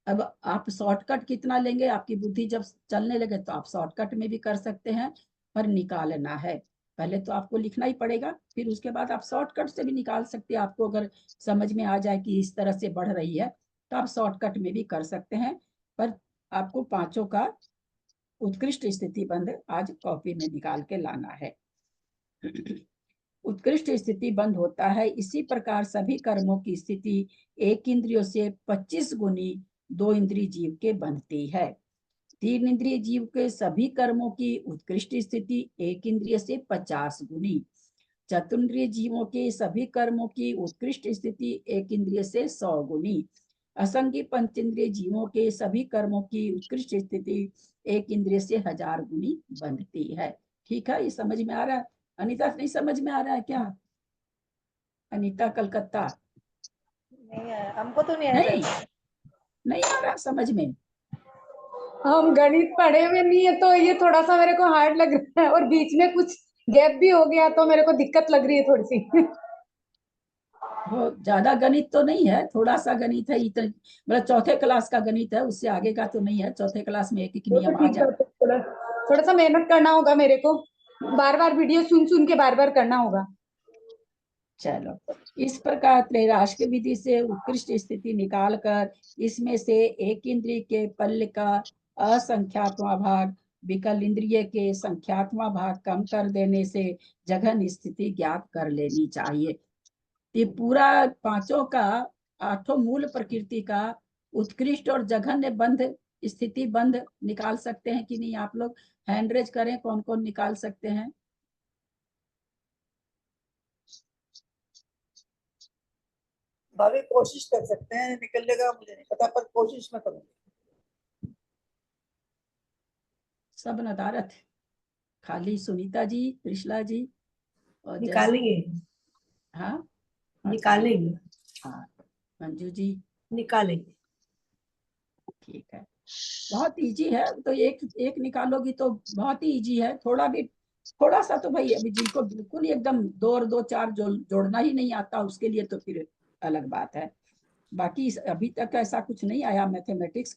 अब आप शॉर्टकट कितना लेंगे, आपकी बुद्धि जब चलने लगे तो आप शॉर्टकट में भी कर सकते हैं, पर निकालना है। पहले तो आपको लिखना ही पड़ेगा, फिर उसके बाद आप शॉर्टकट से भी निकाल सकते हैं। आपको अगर समझ में आ जाए कि इस तरह से बढ़ रही है तो आप शॉर्टकट में भी कर सकते हैं, पर आपको 5 का उत्कृष्ट स्थिति बंद आज कॉपी में निकाल के लाना है। उत्कृष्ट स्थिति बंद होता है। इसी प्रकार सभी कर्मों की स्थिति एक इंद्रियों से 25 गुनी 2 इंद्रिय जीव के बनती है। 3 इंद्रिय जीव के सभी कर्मों की उत्कृष्ट स्थिति एक इंद्रिय से 50 गुनी। चतुर्ंद्रिय जीवों के सभी कर्मों की उत्कृष्ट स्थिति एक इंद्रिय से 100 गुनी। असंगी पंचेंद्रिय जीवों के सभी कर्मों की उत्कृष्ट स्थिति एक इंद्रिय से 1000 गुनी बनती है। ठीक है, ये समझ में आ रहा है? अनीता नहीं समझ में आ रहा है क्या? अनीता कलकत्ता नहीं आया, हमको तो नहीं आया नहीं सर। नहीं आ रहा समझ में? हम गणित पढ़े हुए नहीं है तो ये थोड़ा सा मेरे को हार्ड लग रहा है, और बीच में कुछ गैप भी हो गया तो मेरे को दिक्कत लग रही है थोड़ी सी। वो ज्यादा गणित तो नहीं है, थोड़ा सा गणित है, इतना मतलब चौथे क्लास का गणित है, उससे आगे का तो नहीं है। चौथे क्लास में एक एक वो तो नियम आ ठीक जाता है, थोड़ा सा मेहनत करना होगा मेरे को, बार बार वीडियो सुन सुन के बार बार करना होगा। चलो, इस प्रकार त्रैराशिक विधि से उत्कृष्ट स्थिति निकालकर इसमें से एक इंद्रिय के पल्ल का असंख्यात्मा भाग विकल इंद्रिय के संख्यात्मा भाग कम कर देने से जघन स्थिति ज्ञात कर लेनी चाहिए। ये पूरा पांचों का, आठों मूल प्रकृति का उत्कृष्ट और जघन्य बंध स्थिति बंध निकाल सकते हैं कि नहीं? आप लोग हैंड रेज करें, कौन कौन निकाल सकते हैं? भाभी कोशिश कर सकते हैं, निकलने का मुझे नहीं पता, पर कोशिश मैं करूंगी। सब नदारत, खाली सुनीता जी, त्रिशला जी और निकालेंगे। हाँ निकालेंगे। हाँ, मंजू जी निकालेंगे। ठीक है, बहुत इजी है। तो एक एक निकालोगी तो बहुत ही इजी है। थोड़ा सा तो भाई, अभी जिनको बिल्कुल ही एकदम 2 और 2 4 जोड़ना ही नहीं आता, उसके लिए तो फिर अलग बात है। बाकी अभी तक ऐसा कुछ नहीं आया मैथमेटिक्स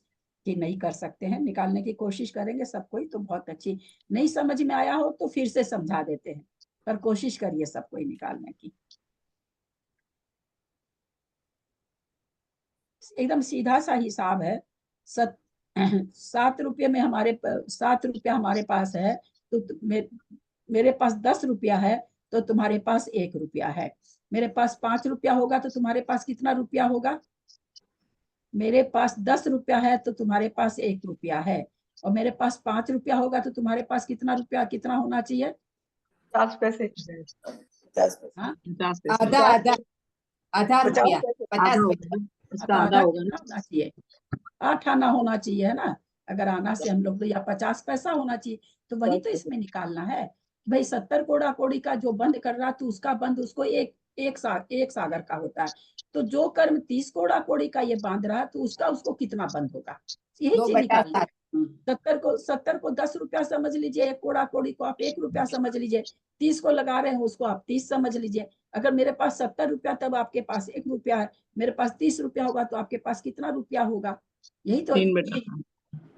कि नहीं कर सकते हैं, निकालने की कोशिश करेंगे सब कोई तो बहुत अच्छी। नहीं समझ में आया हो तो फिर से समझा देते हैं, पर कोशिश करिए सब कोई निकालने की। एकदम सीधा सा हिसाब है। 7 रुपये में 7 रुपया हमारे पास है, तो मेरे पास 10 रुपया है, तो तुम्हारे पास 1 रुपया है। मेरे पास 5 रुपया होगा तो तुम्हारे पास कितना रुपया होगा? मेरे पास 10 रुपया है तो तुम्हारे पास 1 रुपया है, और मेरे पास 5 रुपया होगा तो तुम्हारे पास कितना रुपया, कितना होना चाहिए? 50 पैसे। हाँ, आधा आधा आधा रुपया, 50 इसका आधा होना चाहिए, 8 आना होना चाहिए, है ना? अगर आना से हम लोग तो, या 50 पैसा होना चाहिए, तो वही तो इसमें निकालना है भाई। 70 कोड़ा कोड़ी का जो बंद कर रहा तो उसका बंद उसको एक सागर का होता है। तो जो कर्म 30 कोड़ा कोड़ी का ये बांध रहा है तो उसको कितना बंद होगा, यही चीज निकालना है। 70 को 10 रुपया समझ लीजिए, 1 कोड़ा कोड़ी को आप 1 रुपया समझ लीजिए, 30 को लगा रहे हैं उसको आप 30 समझ लीजिए। अगर मेरे पास 70 रुपया तब आपके पास 1 रुपया है, मेरे पास 30 रुपया होगा तो आपके पास कितना रुपया होगा? यही तो,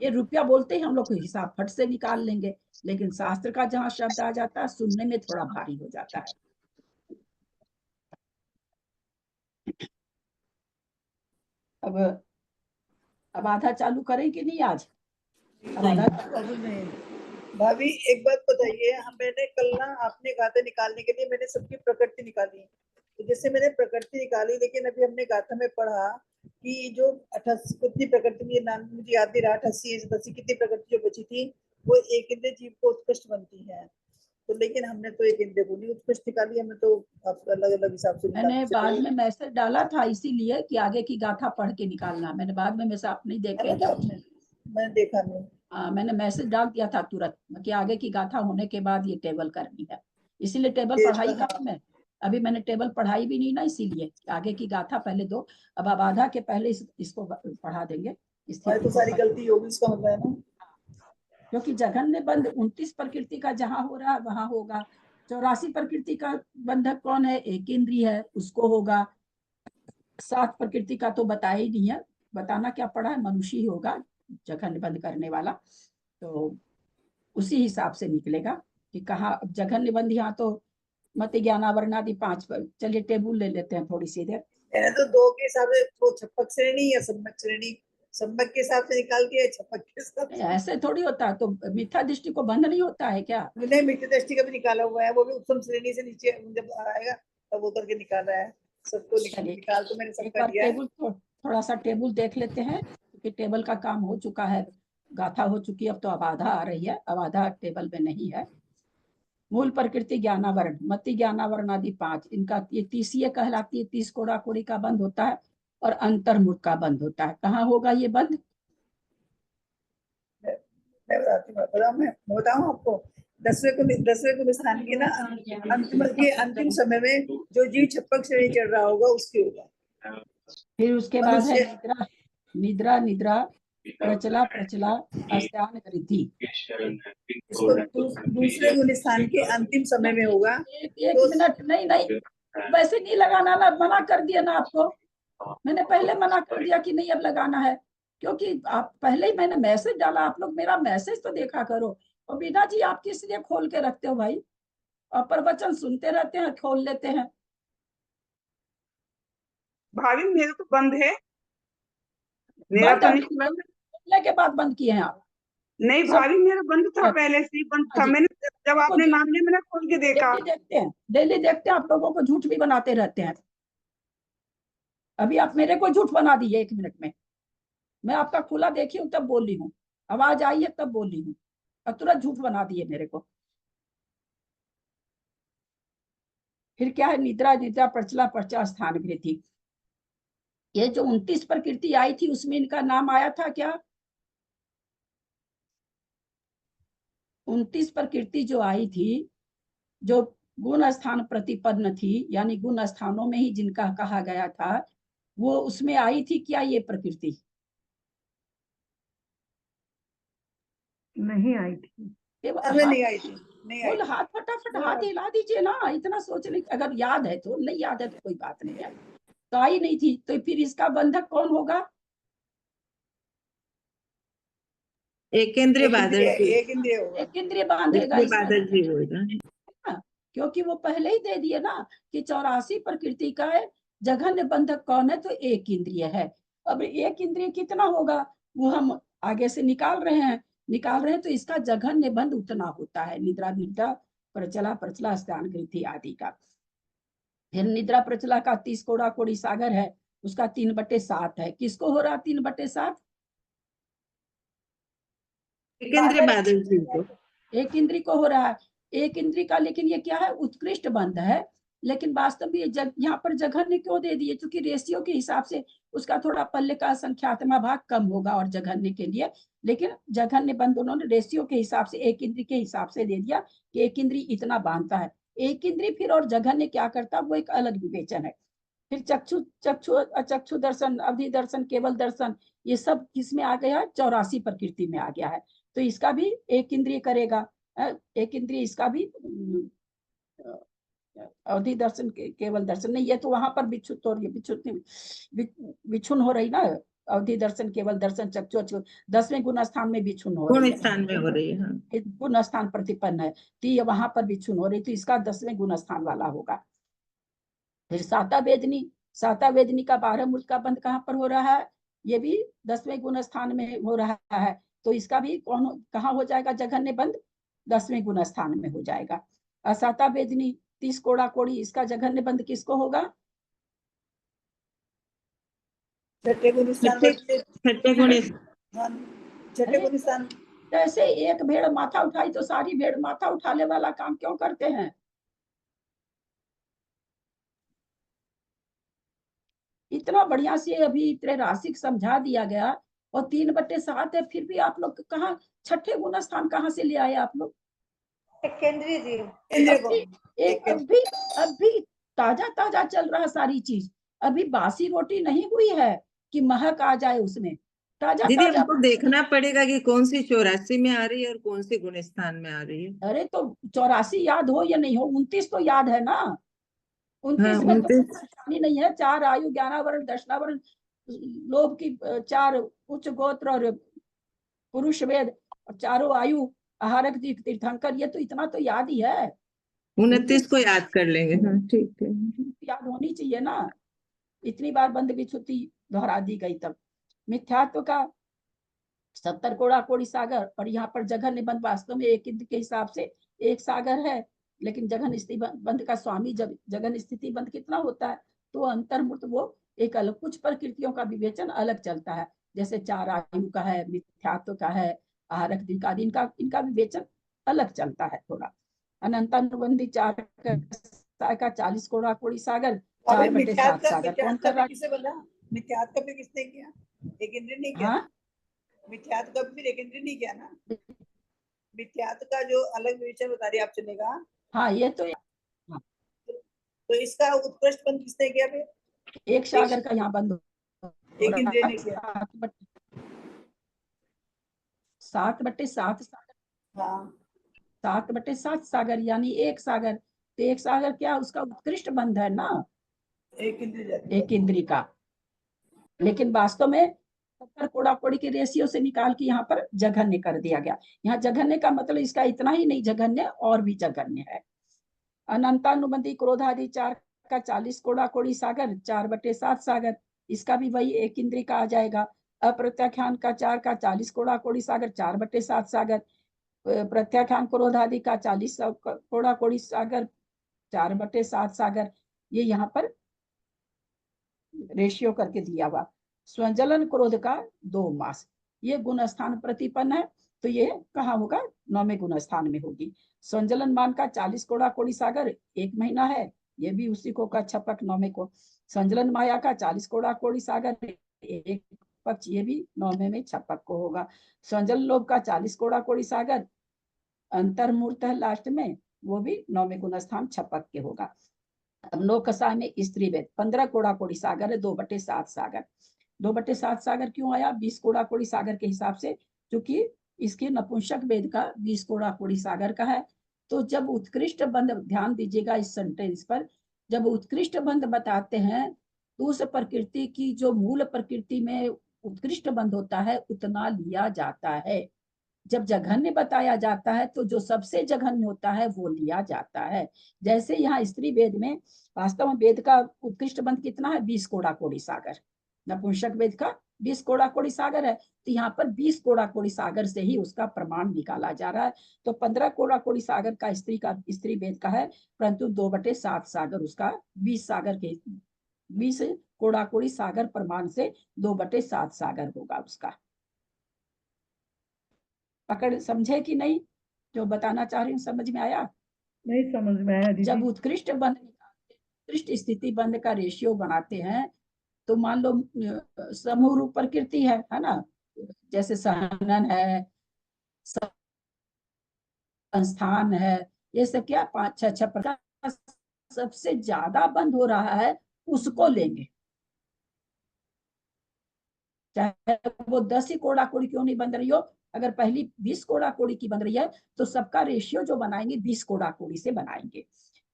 ये रुपया बोलते ही हम लोग हिसाब फट से निकाल लेंगे, लेकिन शास्त्र का जहाँ शब्द आ जाता है सुनने में थोड़ा भारी हो जाता है। अब आधा चालू करें कि नहीं आज? अब आधा भाभी एक बात बताइए, मैंने कल ना आपने गाथा निकालने के लिए मैंने सबकी प्रकृति निकाली, तो जैसे मैंने प्रकृति निकाली, लेकिन अभी हमने गाथा में पढ़ा कि जो 88 कितनी प्रकृति में, नाम मुझे याद नहीं रहा, 88 87 कितनी प्रकृति जो बची थी वो एक इंद्रिय जीव को उत्कृष्ट बनती है। तो लेकिन हमने तो एक इंद्रिय को नहीं उत्कृष्ट निकाली, हमें तो अलग अलग हिसाब से मैंने बाद में मैसेज डाला था इसीलिए कि आगे की गाथा पढ़ के निकालना। मैंने बाद में मैसेज आप नहीं देखे, मैंने देखा नहीं। मैंने मैसेज डाल दिया था तुरंत कि आगे की गाथा होने के बाद ये टेबल करनी है, इसीलिए टेबल पढ़ाई कहा मैं। अभी मैंने टेबल पढ़ाई भी नहीं ना, इसीलिए आगे की गाथा पहले दो। अब आधा के पहले इसको पढ़ा देंगे। तो सारी गलती होगी इसका मतलब है ना, क्योंकि जघन्य बंध 29 प्रकृति का जहाँ हो रहा है वहां होगा। 84 प्रकृति का बंधक कौन है? एक इंद्रिय है, उसको होगा। 7 प्रकृति का तो बताया ही नहीं है, बताना क्या पड़ा है, मनुष्य ही होगा जघन्य बंध करने वाला। तो उसी हिसाब से निकलेगा कि कहाँ जघन्य बंध। यहाँ तो मति ज्ञानावरणादि 5 पर। चलिए टेबल ले लेते हैं थोड़ी सी देर। मैंने तो 2 के हिसाब से, वो छप्पक श्रेणी या सम्यक श्रेणी, सम्यक के हिसाब से निकाल के, छप्पक के हिसाब से। ऐसे थोड़ी होता है, तो मिथ्या दृष्टि को बंध नहीं होता है क्या? नहीं, मिथ्या दृष्टि का भी निकाला हुआ है, वो भी उत्तम श्रेणी से नीचे जब आएगा तब वो करके निकाल रहा है सबको। निकाल तो मैंने सबका दिया है। टेबल थोड़ा सा टेबल देख लेते हैं, क्योंकि टेबल का काम हो चुका है, गाथा हो चुकी है। अब तो अब आधा आ रही है, अब आधा टेबल में नहीं है। मूल प्रकृति ज्ञानावरण, मति ज्ञानावरण आदि 5, इनका ये 30 कहलाती है। 30 कोड़ा कोड़ी का बंद होता है और अंतर्मुख का बंद होता है। कहाँ होगा ये बंद? मैं बताऊं आपको, 10वें गुणस्थान के ना अंतिम समय में जो जीव छप्पक श्रेणी चढ़ रहा होगा उसकी होगा। फिर उसके बाद है मनुष्य- निद्रा निद्रा निद्रा प्रचला प्रचला अस्त्यान वृद्धि। इसको दूसरे गुणस्थान के अंतिम समय में होगा। एक मिनट, नहीं वैसे नहीं लगाना ना, मना कर दिया ना आपको, मैंने पहले मना कर दिया कि नहीं अब लगाना है, क्योंकि आप पहले ही मैंने मैसेज डाला, आप लोग मेरा मैसेज तो देखा करो। और बीना जी आप किस लिए खोल के रखते हो भाई, और प्रवचन सुनते रहते हैं खोल लेते हैं। भाभी मेरा तो बंद है, मेरा तो नहीं बंद। खोलने के बाद बंद किए हैं आप? नहीं भाभी मेरा बंद था, पहले से ही बंद था। मैंने जब आपने नाम लिया मैंने खोल के देखा। डेली देखते हैं, आप लोगों को झूठ भी बनाते रहते हैं। अभी आप मेरे को झूठ बना दिए 1 मिनट में। मैं आपका खुला देखी हूँ तब बोल रही हूँ, आवाज आई है तब बोल रही हूँ, और तुरंत झूठ बना दिए मेरे को। फिर क्या है, निद्रा निद्रा प्रचला प्रचला स्थान वृद्धि। ये जो 29 प्रकृति आई थी उसमें इनका नाम आया था क्या? 29 प्रकृति जो आई थी, जो गुण स्थान प्रतिपन्न थी, यानी गुण स्थानों में ही जिनका कहा गया था, वो उसमें आई थी क्या ये प्रकृति? नहीं आई थी। नहीं आई थी, नहीं आई बोल थी। हाथ फटाफट हाथ हिला दीजिए ना, इतना सोचने, अगर याद है तो, नहीं याद है तो कोई बात नहीं है। तो आई नहीं थी, तो फिर इसका बंधक कौन होगा? एक इंद्रिय बादल जी। एक इंद्रिय होगा। एक इंद्रिय बांधेगा इंद्रिय बादल जी होगा, क्योंकि वो पहले ही दे दिए ना कि 84 प्रकृति का है, जघन्य बंधक कौन है, तो एक इंद्रिय है। अब एक इंद्रिय कितना होगा वो हम आगे से निकाल रहे हैं, तो इसका जघन्य बंध उतना होता है, निद्रा निद्रा प्रचला प्रचला स्थान वृद्धि आदि का। फिर निद्रा प्रचला का 30 कोड़ा कोड़ी सागर है, उसका 3/7 है। किसको हो रहा 3/7? एक इंद्रिय बादल जी को, एक इंद्री को हो रहा है, एक इंद्री का। लेकिन ये क्या है, उत्कृष्ट बंध है, लेकिन वास्तव में यहाँ पर जघन्य क्यों दे दिए? क्योंकि रेशियो के हिसाब से उसका थोड़ा पल्ले का संख्यात्मक भाग कम होगा और जघन्य के लिए, लेकिन जघन्य बंध उन्होंने रेशियो के हिसाब से, एक इंद्री के हिसाब से दे दिया कि एक इंद्री इतना बांधता है। एक इंद्री फिर और जघन्य क्या करता है, वो एक अलग विवेचन है। फिर चक्षु चक्षु अचक्षु दर्शन, अवधि दर्शन, केवल दर्शन, ये सब किसमें आ गया है? 84 प्रकृति में आ गया है। तो इसका भी एक इंद्रिय करेगा, एक इंद्रिय इसका भी अवधि दर्शन केवल दर्शन नहीं, ये तो वहां पर विच्छुत हो रही है, विच्छुन हो रही ना, अवधि दर्शन केवल दर्शन चक्षु 10वें गुण स्थान में विच्छुन हो रही है, गुण स्थान में हो रही है, गुण स्थान प्रतिपन्न है, तो ये वहां पर विच्छुन हो रही, तो इसका 10वें गुण स्थान वाला होगा। फिर साता वेदनी का 12 मूर्त का बंध कहाँ पर हो रहा है? ये भी 10वें गुण स्थान में हो रहा है, तो इसका भी कहाँ हो जाएगा जघन्य बंध? 10वें गुण स्थान में हो जाएगा। असाता वेदनी 30 कोड़ा कोड़ी, इसका जघन्य बंध किसको होगा? छठे गुणस्थान। जैसे एक भेड़ माथा उठाई तो सारी भेड़ माथा उठाने वाला काम क्यों करते हैं? इतना बढ़िया से अभी त्रैरासिक समझा दिया गया, और 3/7 है, फिर भी आप लोग कहाँ छठे गुण स्थान कहाँ से ले आए आप लोग? केंद्रीय जीव। अभी ताजा चल रहा सारी चीज, अभी बासी रोटी नहीं हुई है कि महक आ जाए उसमें। ताजा दीदी हमको देखना पड़ेगा कि कौन सी 84 में आ रही है और कौन सी गुण स्थान में आ रही है। अरे तो 84 याद हो या नहीं हो, 29 तो याद है ना। 29 में तो परेशानी नहीं है। 4 आयु, 11 वर्ण, दशनावर्ण, लोभ की 4 उच्च गोत्र और पुरुष वेद, और 4 आयु, आहारक तीर्थंकर, ये तो इतना तो याद ही है। 29 को याद कर लेंगे। हाँ ठीक है, याद होनी चाहिए ना, इतनी बार बंद विच्छुति दोहरा दी गई। तब मिथ्यात्व का 70 कोड़ा कोड़ी सागर, और यहाँ पर जघन्य बंध वास्तव में एक इंद्र के हिसाब से एक सागर है, लेकिन जघन स्थिति बंध का स्वामी जब जघन स्थिति बंध कितना होता है, तो अंतर्मूर्त वो एक अलग, कुछ प्रकृतियों का विवेचन अलग चलता है, जैसे 4 आयु का है, मिथ्यात्व का है, आहारक दिन का, इनका विवेचन अलग चलता है थोड़ा। अनंतानुबंधी 4 का 40 कोड़ा कोड़ी सागर, 4/7 सागर कौन कर रहा है? मिथ्यात्व का फिर किसने किया? एक इंद्रिय नहीं किया। मिथ्यात्व का फिर एक इंद्रिय नहीं किया ना। मिथ्यात्व का जो अलग विवेचन बता रही आप चलेगा। हाँ ये तो तो इसका उत्कृष्ट बंद किसने किया फिर? एक सागर का यहाँ बंद हो एक इंद्रिय रहा ने है, किया। 7/7 सागर। हाँ 7/7 सागर यानी एक सागर, तो एक सागर क्या उसका उत्कृष्ट बंध है ना, एक इंद्रिय जाती है। एक इंद्री का। लेकिन वास्तव में 70 कोड़ा कोड़ी के रेशियो से निकाल के यहाँ पर जघन्य कर दिया गया। यहाँ जघन्य का मतलब इसका इतना ही नहीं, जघन्य और भी जघन्य है। अनंतानुबंधी क्रोधादि 4 का 40 कोड़ा कोड़ी सागर, 4/7 सागर, इसका भी वही एक इंद्री का आ जाएगा। अप्रत्याख्यान का 4 का 40 कोड़ा कोड़ी सागर, 4/7 सागर। प्रत्याख्यान क्रोधादि का 40 कोड़ा कोड़ी सागर, 4/7 सागर। ये यहाँ पर रेशियो करके दिया हुआ। स्वजलन क्रोध का 2 मास, ये गुण स्थान प्रतिपन्न है, तो ये कहाँ होगा, 9वें गुण स्थान में होगी। संजलन मान का 40 कोड़ा कोड़ी सागर 1 महीना है, ये भी उसी को का छपक 9वें को। संजलन माया का 40 कोड़ा कोड़ी सागर 1 पक्ष, ये भी 9वें में छपक को होगा। संजलन लोभ का 40 कोड़ा कोड़ी सागर अंतर्मूर्त है लास्ट में, वो भी 9वें गुण स्थान छपक के होगा। अब नौकसाय में स्त्री वेद 15 कोड़ा कोड़ी सागर है, 2/7 सागर। 2/7 सागर क्यों आया, 20 कोड़ा कोड़ी सागर के हिसाब से, क्योंकि इसके नपुंसक वेद का 20 कोड़ा कोड़ी सागर का है। तो जब उत्कृष्ट बंध, ध्यान दीजिएगा इस सेंटेंस पर, जब उत्कृष्ट बंध बताते हैं तो उस प्रकृति की जो मूल प्रकृति में उत्कृष्ट बंध होता है उतना लिया जाता है। जब जघन्य बताया जाता है तो जो सबसे जघन्य होता है वो लिया जाता है। जैसे यहाँ स्त्री वेद में, वास्तव में वेद का उत्कृष्ट बंध कितना है, 20 कोड़ा कोड़ी सागर। नपुंसक वेद का 20 कोड़ा कोड़ी सागर है, तो यहाँ पर 20 कोड़ा कोड़ी सागर से ही उसका प्रमाण निकाला जा रहा है। तो 15 कोड़ा कोड़ी सागर का स्त्री वेद का है, परंतु 2/7 सागर उसका 20 सागर के 20 कोड़ा कोड़ी सागर प्रमाण से 2/7 सागर होगा उसका। पकड़ समझे कि नहीं, जो बताना चाह रही हूँ समझ में आया? नहीं समझ में आया दीदी। जब उत्कृष्ट बंध, उत्कृष्ट स्थिति बंध का रेशियो बनाते हैं तो मान लो समूह रूप प्रकृति है ना, जैसे सहनन है, संस्थान है, ये सब क्या 5-6 प्रकार, सबसे ज्यादा बंद हो रहा है उसको लेंगे, चाहे वो 10 ही कोड़ा कोड़ी क्यों नहीं बंध रही हो। अगर पहली 20 कोड़ा कोड़ी की बन रही है तो सबका रेशियो जो बनाएंगे 20 कोड़ा कोड़ी से बनाएंगे।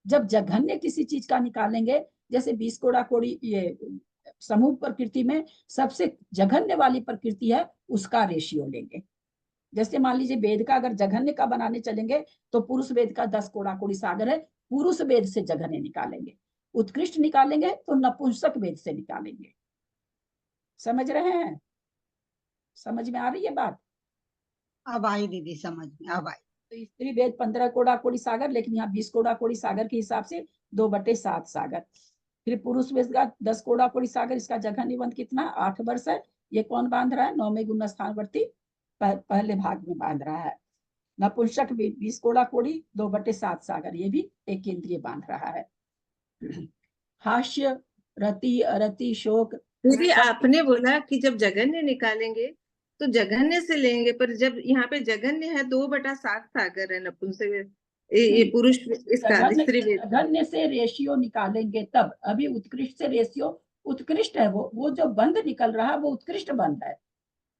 जब जघन्य किसी चीज का निकालेंगे, जैसे 20 कोड़ा कोड़ी ये समूह प्रकृति में सबसे जघन्य वाली प्रकृति है उसका रेशियो लेंगे। जैसे मान लीजिए वेद का अगर जघन्य का बनाने चलेंगे तो पुरुष वेद का 10 कोड़ा कोड़ी सागर है, पुरुष वेद से जघन्य निकालेंगे। उत्कृष्ट निकालेंगे तो नपुंसक वेद से निकालेंगे। समझ रहे हैं, समझ में आ रही है बात? अब आई दीदी समझ में, अब आई। तो स्त्री वेद 15 कोड़ा कोड़ी सागर, लेकिन यहाँ 20 कोड़ा कोड़ी सागर के हिसाब से 2/7 सागर। फिर पुरुष वेद का 10 कोड़ा कोड़ी सागर, इसका जगह निबंध कितना 8 वर्ष है। ये कौन बांध रहा है, 9वें गुण स्थानवर्ती पहले भाग में बांध रहा है। नपुंसक 20 कोड़ा कोड़ी 2/7 सागर, ये भी एक इंद्रिय बांध रहा है। हास्य, रति, अरति, शोक। दीदी आपने बोला कि जब जघन्य निकालेंगे तो जघन्य से लेंगे, पर जब यहाँ पे जघन्य है 2/7 सागर है नपुंसक, ये पुरुष इसका स्त्री वेद, जघन्य से रेशियो निकालेंगे तब। अभी उत्कृष्ट से रेशियो, उत्कृष्ट है वो जो बंध निकल रहा है वो उत्कृष्ट बंध है,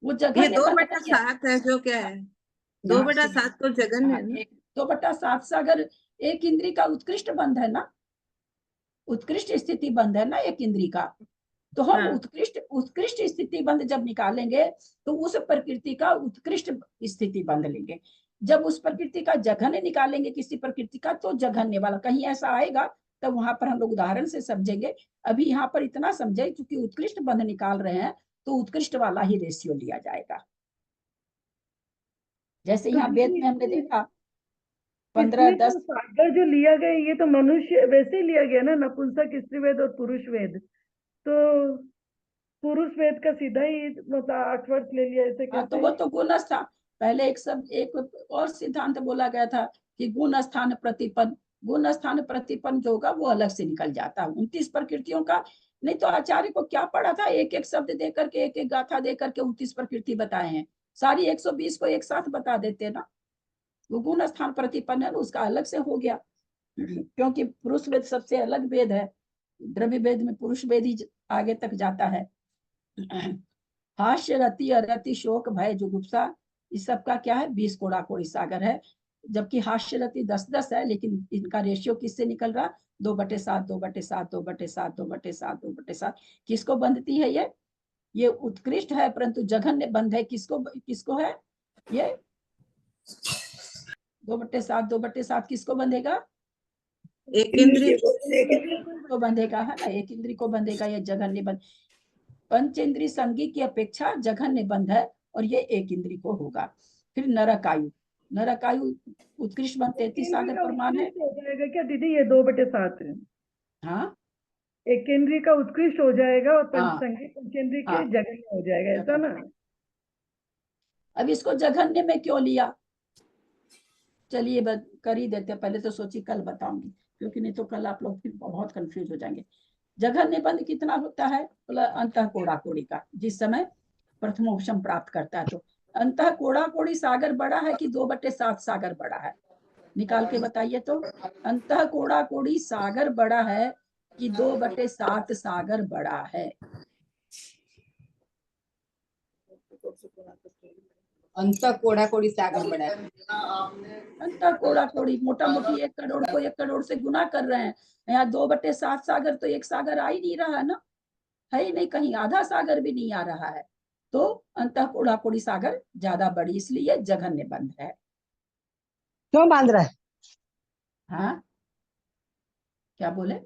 वो ये जघन्य 2/7 है जो क्या है, 2/7 तो जघन्य है ना। 2/7 सागर एक इंद्री का उत्कृष्ट बंध है ना, उत्कृष्ट स्थिति बंध है ना एक इंद्री का। तो हम उत्कृष्ट स्थिति बंध जब निकालेंगे तो उस प्रकृति का उत्कृष्ट स्थिति बंध लेंगे। जब उस प्रकृति का जघन्य निकालेंगे किसी प्रकृति का तो जघन्य वाला, कहीं ऐसा आएगा तब वहां पर हम लोग उदाहरण से समझेंगे। अभी यहाँ पर इतना समझे, क्योंकि उत्कृष्ट बंध निकाल रहे हैं तो उत्कृष्ट वाला ही रेशियो लिया जाएगा। जैसे यहाँ वेद में हमने देखा 15-10 सागर जो लिया गया ये तो मनुष्य वैसे ही लिया गया ना, नपुंसक, स्त्री वेद और पुरुष वेद। तो पुरुष वेद का सीधा ही मतलब 8 वर्ष ले लिया ऐसे कहते तो वो तो गुण स्थान, पहले एक और सिद्धांत बोला गया था कि गुण स्थान प्रतिपन्न, गुण स्थान प्रतिपन्न जो होगा वो अलग से निकल जाता है 29 प्रकृतियों का। नहीं तो आचार्य को क्या पड़ा था, एक एक शब्द दे करके, एक एक गाथा दे करके 29 प्रकृति बताए हैं, सारी 120 को एक साथ बता देते ना। वो गुण स्थान प्रतिपन्न है ना, उसका अलग से हो गया, क्योंकि पुरुष वेद सबसे अलग वेद है। द्रव्य वेद में पुरुष वेद ही आगे तक जाता है। हास्य, रति, अरति, शोक, भय, जुगुप्सा, इस सब का क्या है? 20 कोड़ा कोड़ी सागर है। जबकि हास्य रति 10-10 है, लेकिन इनका रेशियो किससे निकल रहा? 2/7, 2/7, 2/7, 2/7, 2/7। किसको बंधती है ये उत्कृष्ट है, परंतु जघन्य बंध है। किसको है ये? 2/7, 2/7 किसको बंधेगा? एक इंद्रिय को बंधेगा, है ना, एक इंद्रिय को बंधेगा। ये जघन्य बंध, पंचेंद्रिय संगी की अपेक्षा जघन्य बंध है, और ये एक इंद्रिय को होगा। फिर नरकायु, नरकायु उत्कृष्ट बंध 33 सागर प्रमाण है। हो जाएगा क्या दीदी? ये 2/7 है। हाँ, एक केंद्रीय का उत्कृष्ट हो जाएगा और हाँ, पंचेंद्रिय के हाँ, जघन्य हो जाएगा, ऐसा ना? अब इसको जघन्य में क्यों लिया? चलिए कर ही देते, पहले तो सोची कल बताऊंगी, क्योंकि नहीं तो कल आप लोग फिर बहुत कंफ्यूज हो जाएंगे। जघन्य बंध कितना होता है? बोला अंतः कोड़ा कोड़ी का, जिस समय प्रथमोपशम प्राप्त करता है। तो अंतः कोड़ा कोड़ी सागर बड़ा है कि 2/7 सागर बड़ा है? निकाल के बताइए तो। अंतः कोड़ा कोड़ी सागर बड़ा है कि 2/7 सागर बड़ा है? अंत कोड़ा कोड़ी सागर बड़ा है। अंत कोड़ा कोड़ी मोटा मोटी 1 करोड़ को 1 करोड़ से गुना कर रहे हैं। यहाँ 2/7 सागर तो 1 सागर आ ही नहीं रहा है ना, है ही नहीं, कहीं आधा सागर भी नहीं आ रहा है। तो अंत कोड़ा कोड़ी सागर ज्यादा बड़ी, इसलिए जघन्य बंध है। क्यों बांध रहा है? हाँ, क्या बोले?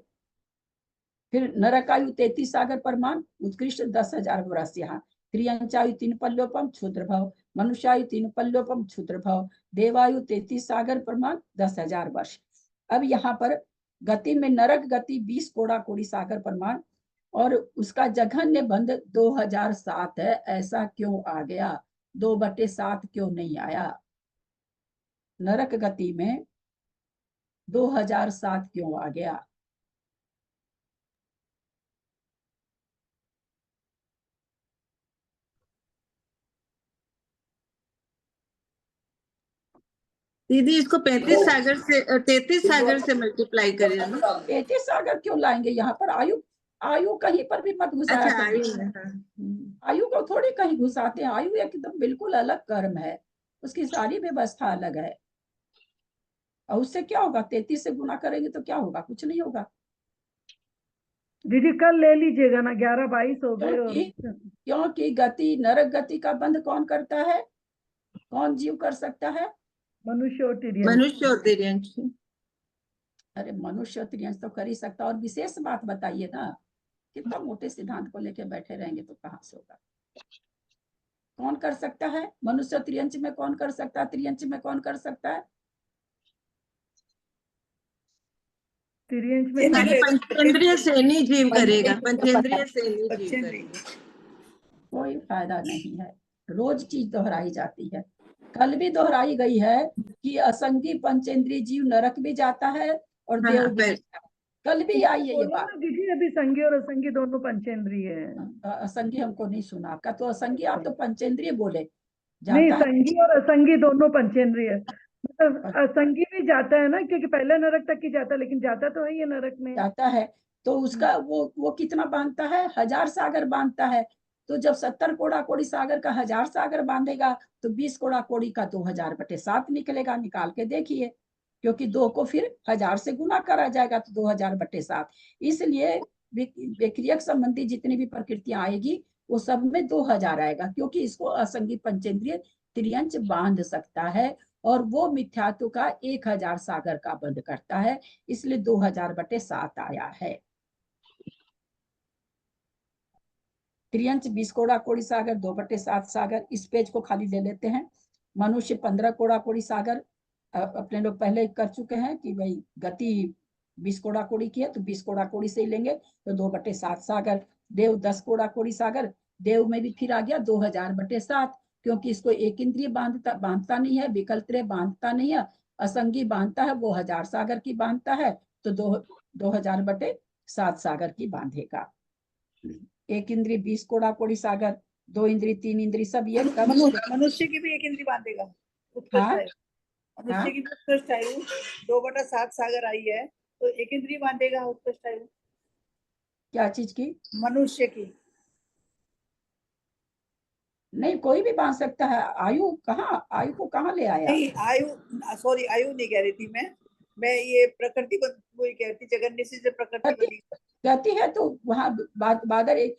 फिर नरकायु 33 सागर प्रमाण, उत्कृष्ट 10,000 वर्ष। यहाँ त्रियंचायु 3 पल्योपम क्षुद्र भव, मनुष्यायु 3 पल्योपम क्षुद्र भव, देवायु 33 सागर प्रमाण 10,000 वर्ष। अब यहाँ पर गति में नरक गति 20 कोड़ा कोड़ी सागर प्रमाण, और उसका जघन्य बंध 2007 है। ऐसा क्यों आ गया? 2/7 क्यों नहीं आया? नरक गति में 2007 क्यों आ गया? दीदी इसको 33 सागर से मल्टीप्लाई करें ना। 33 सागर क्यों लाएंगे यहाँ पर? आयु कहीं पर भी मत घुसाया अच्छा, आयु करिए। है, हाँ। आयु को थोड़ी कहीं घुसाते हैं। आयु एकदम बिल्कुल अलग कर्म है, उसकी सारी व्यवस्था अलग है। और उससे क्या होगा? 33 से गुना करेंगे तो क्या होगा? कुछ नहीं होगा। दीदी कल ले लीजिएगा ना, 11-22 हो गए। और क्योंकि गति, नरक गति का बंध कौन करता है? कौन जीव कर सकता है? मनुष्य और तिर्यंश। मनुष्य और तिर्यंश। अरे मनुष्य और तिर्यंश तो कर ही सकता। और विशेष बात बताइए ना, कितना मोटे सिद्धांत को लेके बैठे रहेंगे तो कहाँ से होगा? कौन कर सकता है? मनुष्य त्रियंश में कौन कर सकता है? त्रियंश में कौन कर सकता है? तिर्यंश में पंचेंद्रिय से नहीं जीव करेगा, पंचेंद्रिय से नहीं जीव करेगा। कोई फायदा नहीं है, रोज चीज दोहराई जाती है। कल भी दोहराई गई है कि असंगी पंचेंद्रिय जीव नरक भी जाता है और देव भी जाता है। कल भी आई है ये बात। दीदी अभी संगी और असंगी दोनों पंचेंद्रिय है। असंगी हमको नहीं सुना आपका, तो असंगी आप तो पंचेंद्रिय बोले। नहीं, संगी और असंगी दोनों पंचेंद्रिय है। मतलब असंगी भी जाता है ना, क्योंकि पहले नरक तक ही जाता है, लेकिन जाता तो है ये नरक में जाता है। तो उसका वो कितना बांधता है? 1000 सागर बांधता है। तो जब 70 कोड़ा कोड़ी सागर का 1000 सागर बांधेगा तो 20 कोड़ा कोड़ी का 2000/7 निकलेगा। निकाल के देखिए, क्योंकि 2 को फिर 1000 से गुना करा जाएगा तो 2000/7। इसलिए विक्रियक संबंधी जितनी भी प्रकृतियां आएगी वो सब में 2000 आएगा, क्योंकि इसको असंगी पंचेंद्रिय त्रियंश बांध सकता है, और वो मिथ्यात्व का 1000 सागर का बंध करता है, इसलिए 2000/7 आया है। त्रियंश 20 कोड़ा कोड़ी सागर, 2/7 सागर। इस पेज को खाली ले लेते हैं। मनुष्य 15 कोड़ा कोड़ी सागर, अपने लोग पहले कर चुके हैं कि भाई गति 20 कोड़ा कोड़ी की है तो 20 कोड़ा कोड़ी से ही लेंगे, तो 2/7 सागर। देव 10 कोड़ा कोड़ी सागर, देव में भी फिर आ गया 2000/7, क्योंकि इसको एक इंद्रिय बांधता नहीं है, विकल्प बांधता नहीं है, असंगी बांधता है, वो 1000 सागर की बांधता है, तो 2000/7 सागर की बांधेगा। एक इंद्रिय 20 कोड़ा कोड़ी सागर, 2 इंद्रिय 3 इंद्रिय सब ये मनुष्य की भी एक इंद्रिय बांधेगा। हाँ? मनुष्य की भी उत्कृष्ट आयु 2/7 सागर आई है, तो एक इंद्रिय बांधेगा उत्कृष्ट आयु क्या चीज की? मनुष्य की। नहीं, कोई भी बांध सकता है। आयु कहाँ, आयु को कहाँ ले आया? नहीं आयु, सॉरी आयु नहीं कह रही थी मैं ये प्रकृति वही कह रही थी, जगन्य से जो प्रकृति बनी कहती है तो वहाँ बादल एक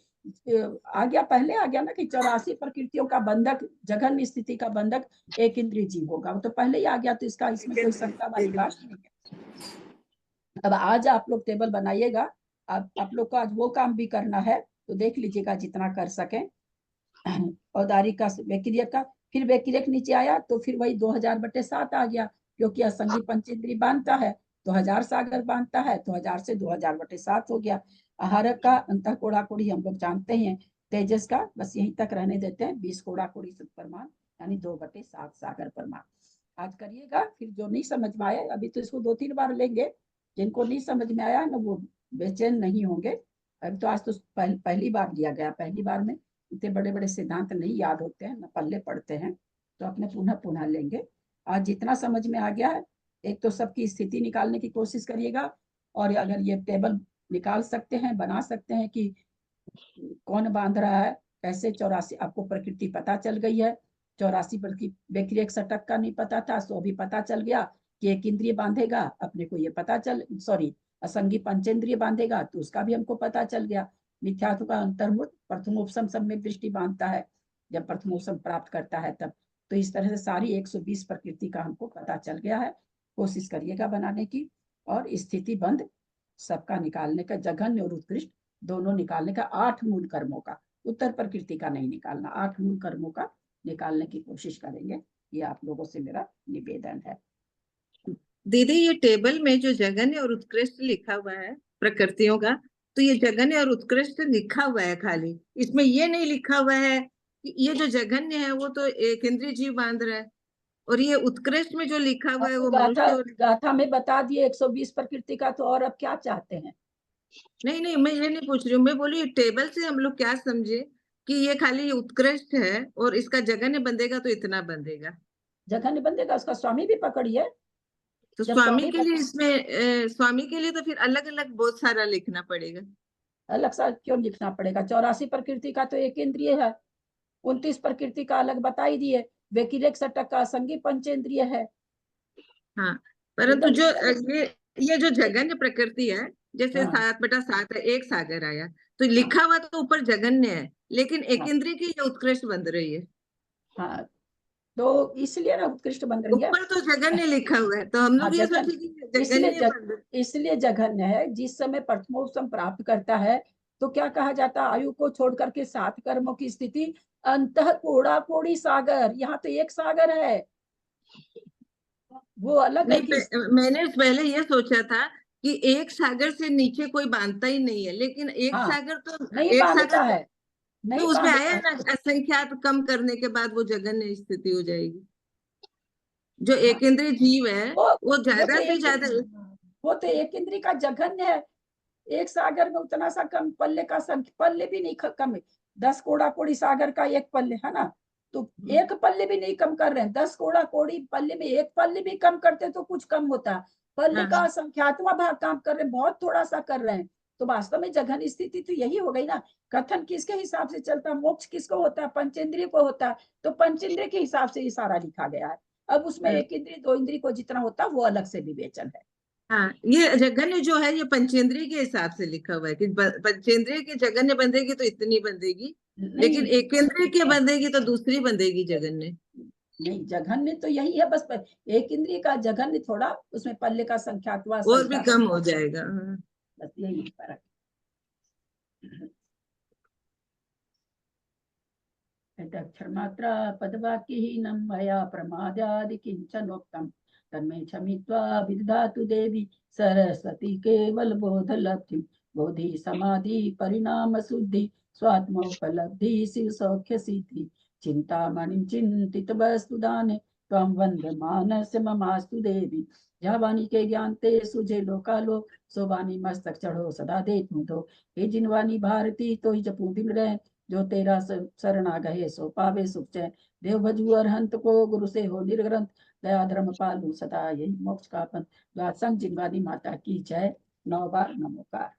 आ गया, पहले आ गया ना कि 84 प्रकृतियों का बंधक, जघन्य स्थिति का बंधक एक इंद्रिय जीव होगा, वो तो पहले ही आ गया, तो इसका इसमें कोई शंका वाली बात नहीं है। अब आज आप लोग टेबल बनाइएगा, आप लोग को आज वो काम भी करना है, तो देख लीजिएगा जितना कर सकें। औदारी का व्यक्रियक का, फिर व्यक्रियक नीचे आया तो फिर वही 2000/7 आ गया, क्योंकि असंगी पंचेंद्रिय बांधता है तो 1000 सागर बांधता है, तो 1000 से 2000/7 हो गया। आहारक का अंतः कोड़ा कोड़ी हम लोग जानते हैं, तेजस का बस यहीं तक रहने देते हैं, 20 कोड़ा कोड़ी परमाण यानी 2/7 सागर परमाण। आज करिएगा, फिर जो नहीं समझ में आया, अभी तो इसको 2-3 बार लेंगे, जिनको नहीं समझ में आया ना वो बेचैन नहीं होंगे। अभी तो आज तो पहली बार लिया गया, पहली बार में इतने बड़े बड़े सिद्धांत नहीं याद होते हैं, न पल्ले पड़ते हैं, तो अपने पुनः पुनः लेंगे। आज जितना समझ में आ गया है, एक तो सबकी स्थिति निकालने की कोशिश करिएगा, और अगर ये टेबल निकाल सकते हैं, बना सकते हैं कि कौन बांध रहा है, कैसे 84 आपको प्रकृति पता चल गई है, 84 बल्कि व्यक्रियक षटक का नहीं पता था, तो अभी पता चल गया कि एक इंद्रिय बांधेगा, अपने को ये पता चल, सॉरी असंगी पंचेंद्रिय बांधेगा तो उसका भी हमको पता चल गया। मिथ्यात्व का अंतर्मुख प्रथमोपसम सम्यक दृष्टि बांधता है, जब प्रथमोपसम प्राप्त करता है तब। तो इस तरह से सारी 120 प्रकृति का हमको पता चल गया है। कोशिश करिएगा बनाने की, और स्थिति बंद सबका निकालने का, जघन्य और उत्कृष्ट दोनों निकालने का, 8 मूल कर्मों का, उत्तर प्रकृति का नहीं निकालना, 8 मूल कर्मों का निकालने की कोशिश करेंगे। ये आप लोगों से मेरा निवेदन है। दीदी ये टेबल में जो जघन्य और उत्कृष्ट लिखा हुआ है प्रकृतियों का, तो ये जघन्य और उत्कृष्ट लिखा हुआ है खाली, इसमें ये नहीं लिखा हुआ है कि ये जो जघन्य है वो तो एक इंद्रिय जीव बांध रहा है, और ये उत्कृष्ट में जो लिखा हुआ है वो मनुष्य और गाथा में बता दिए 120 प्रकृति का, तो और अब क्या चाहते हैं? नहीं मैं ये नहीं पूछ रही हूँ, मैं बोली टेबल से हम लोग क्या समझे कि ये खाली उत्कृष्ट है और इसका जघन्य बंधेगा तो इतना बंधेगा, जघन्य बंधेगा, उसका स्वामी भी पकड़िए। तो स्वामी के लिए इसमें स्वामी के लिए तो फिर अलग अलग बहुत सारा लिखना पड़ेगा। अलग सा क्यों लिखना पड़ेगा? 84 प्रकृति का तो एक इंद्रिय है, 29 प्रकृति का अलग बता ही दिए, व्यक्रियक षटक का असंगी पंचेंद्रिय है। हाँ, परंतु जो ये जो जघन्य प्रकृति है, जैसे 7/7 है, एक सागर आया तो लिखा हुआ तो ऊपर जघन्य है, लेकिन एक इंद्रिय की ये उत्कृष्ट बंध रही है। हाँ, तो इसलिए ना उत्कृष्ट बन रही है, ऊपर तो जघन्य लिखा हुआ है, तो हम लोग ये सोचे कि इसलिए जघन्य है। जिस समय प्रथमोपसम प्राप्त करता है तो क्या कहा जाता है, आयु को छोड़ करके 7 कर्मों की स्थिति, अंतः कोड़ा कोड़ी सागर, यहाँ तो एक सागर है, वो अलग है। मैंने पहले ये सोचा था कि एक सागर से नीचे कोई बांधता ही नहीं है, लेकिन एक सागर तो नहीं एक बांधता सागर है, नहीं तो उसमें बांधता आया ना, असंख्यात कम करने के बाद वो जघन्य स्थिति हो जाएगी। जो एक इंद्रिय जीव है वो ज्यादा से ज्यादा, वो तो एक इंद्रिय का जघन्य है। एक सागर में उतना सा कम पल्ले का पल्ले भी नहीं कम है, 10 कोड़ा कोड़ी सागर का एक पल्ले है ना, तो एक पल्ले भी नहीं कम कर रहे हैं। 10 कोड़ा कोड़ी पल्ले में एक पल्ले भी कम करते तो कुछ कम होता, पल्ले का संख्यात्मक भाग काम कर रहे हैं, बहुत थोड़ा सा कर रहे हैं, तो वास्तव में जघन्य स्थिति तो यही हो गई ना। कथन किसके हिसाब से चलता, मोक्ष किसको होता है, पंचेंद्रिय को होता है, तो पंचेंद्रिय के हिसाब से ये सारा लिखा गया है। अब उसमें एक इंद्रिय 2 इंद्रिय को जितना होता है वो अलग से विवेचन है। हाँ, ये जघन्य जो है ये पंचेंद्रिय के हिसाब से लिखा हुआ है कि पंचेंद्रिय के जघन्य बंधेगी तो इतनी बंधेगी, लेकिन एक इंद्रिय के बंधेगी तो दूसरी बंधेगी जघन्य। नहीं, जघन्य तो यही है, बस एक इंद्रिय का जघन्य थोड़ा उसमें पल्ले का संख्यात्मक और भी कम हो जाएगा, बस यही फर्क। अक्षर मात्रा पदवाक्यहीनं मया प्रमादादि किंचनोक्तम् तन्मे क्षमित्वा विदधातु देवी सरस्वती केवल बोध लब्धि बोधि समाधि परिणाम शुद्धि स्वात्मोपलब्धि शिव सौख्य सिद्धि चिंतामणिं चिंतित वस्तुदाने त्वं वंदमानस्य ममास्तु देवी। जहाँ वाणी के ज्ञान ते सुझे लोकालोक, सो वाणी मस्तक चढ़ो सदा दे दो। हे जिन वाणी भारती तो ही जपू दिन रहे, जो तेरा शरण आ गए सो पावे सुख चैन। देव भजू अरहंत को गुरु से हो निर्ग्रंथ, दया धर्म पालू सदा यही मोक्ष का पंथ। द्वादशंग जिनवादी माता की जय। 9 बार नमोकार।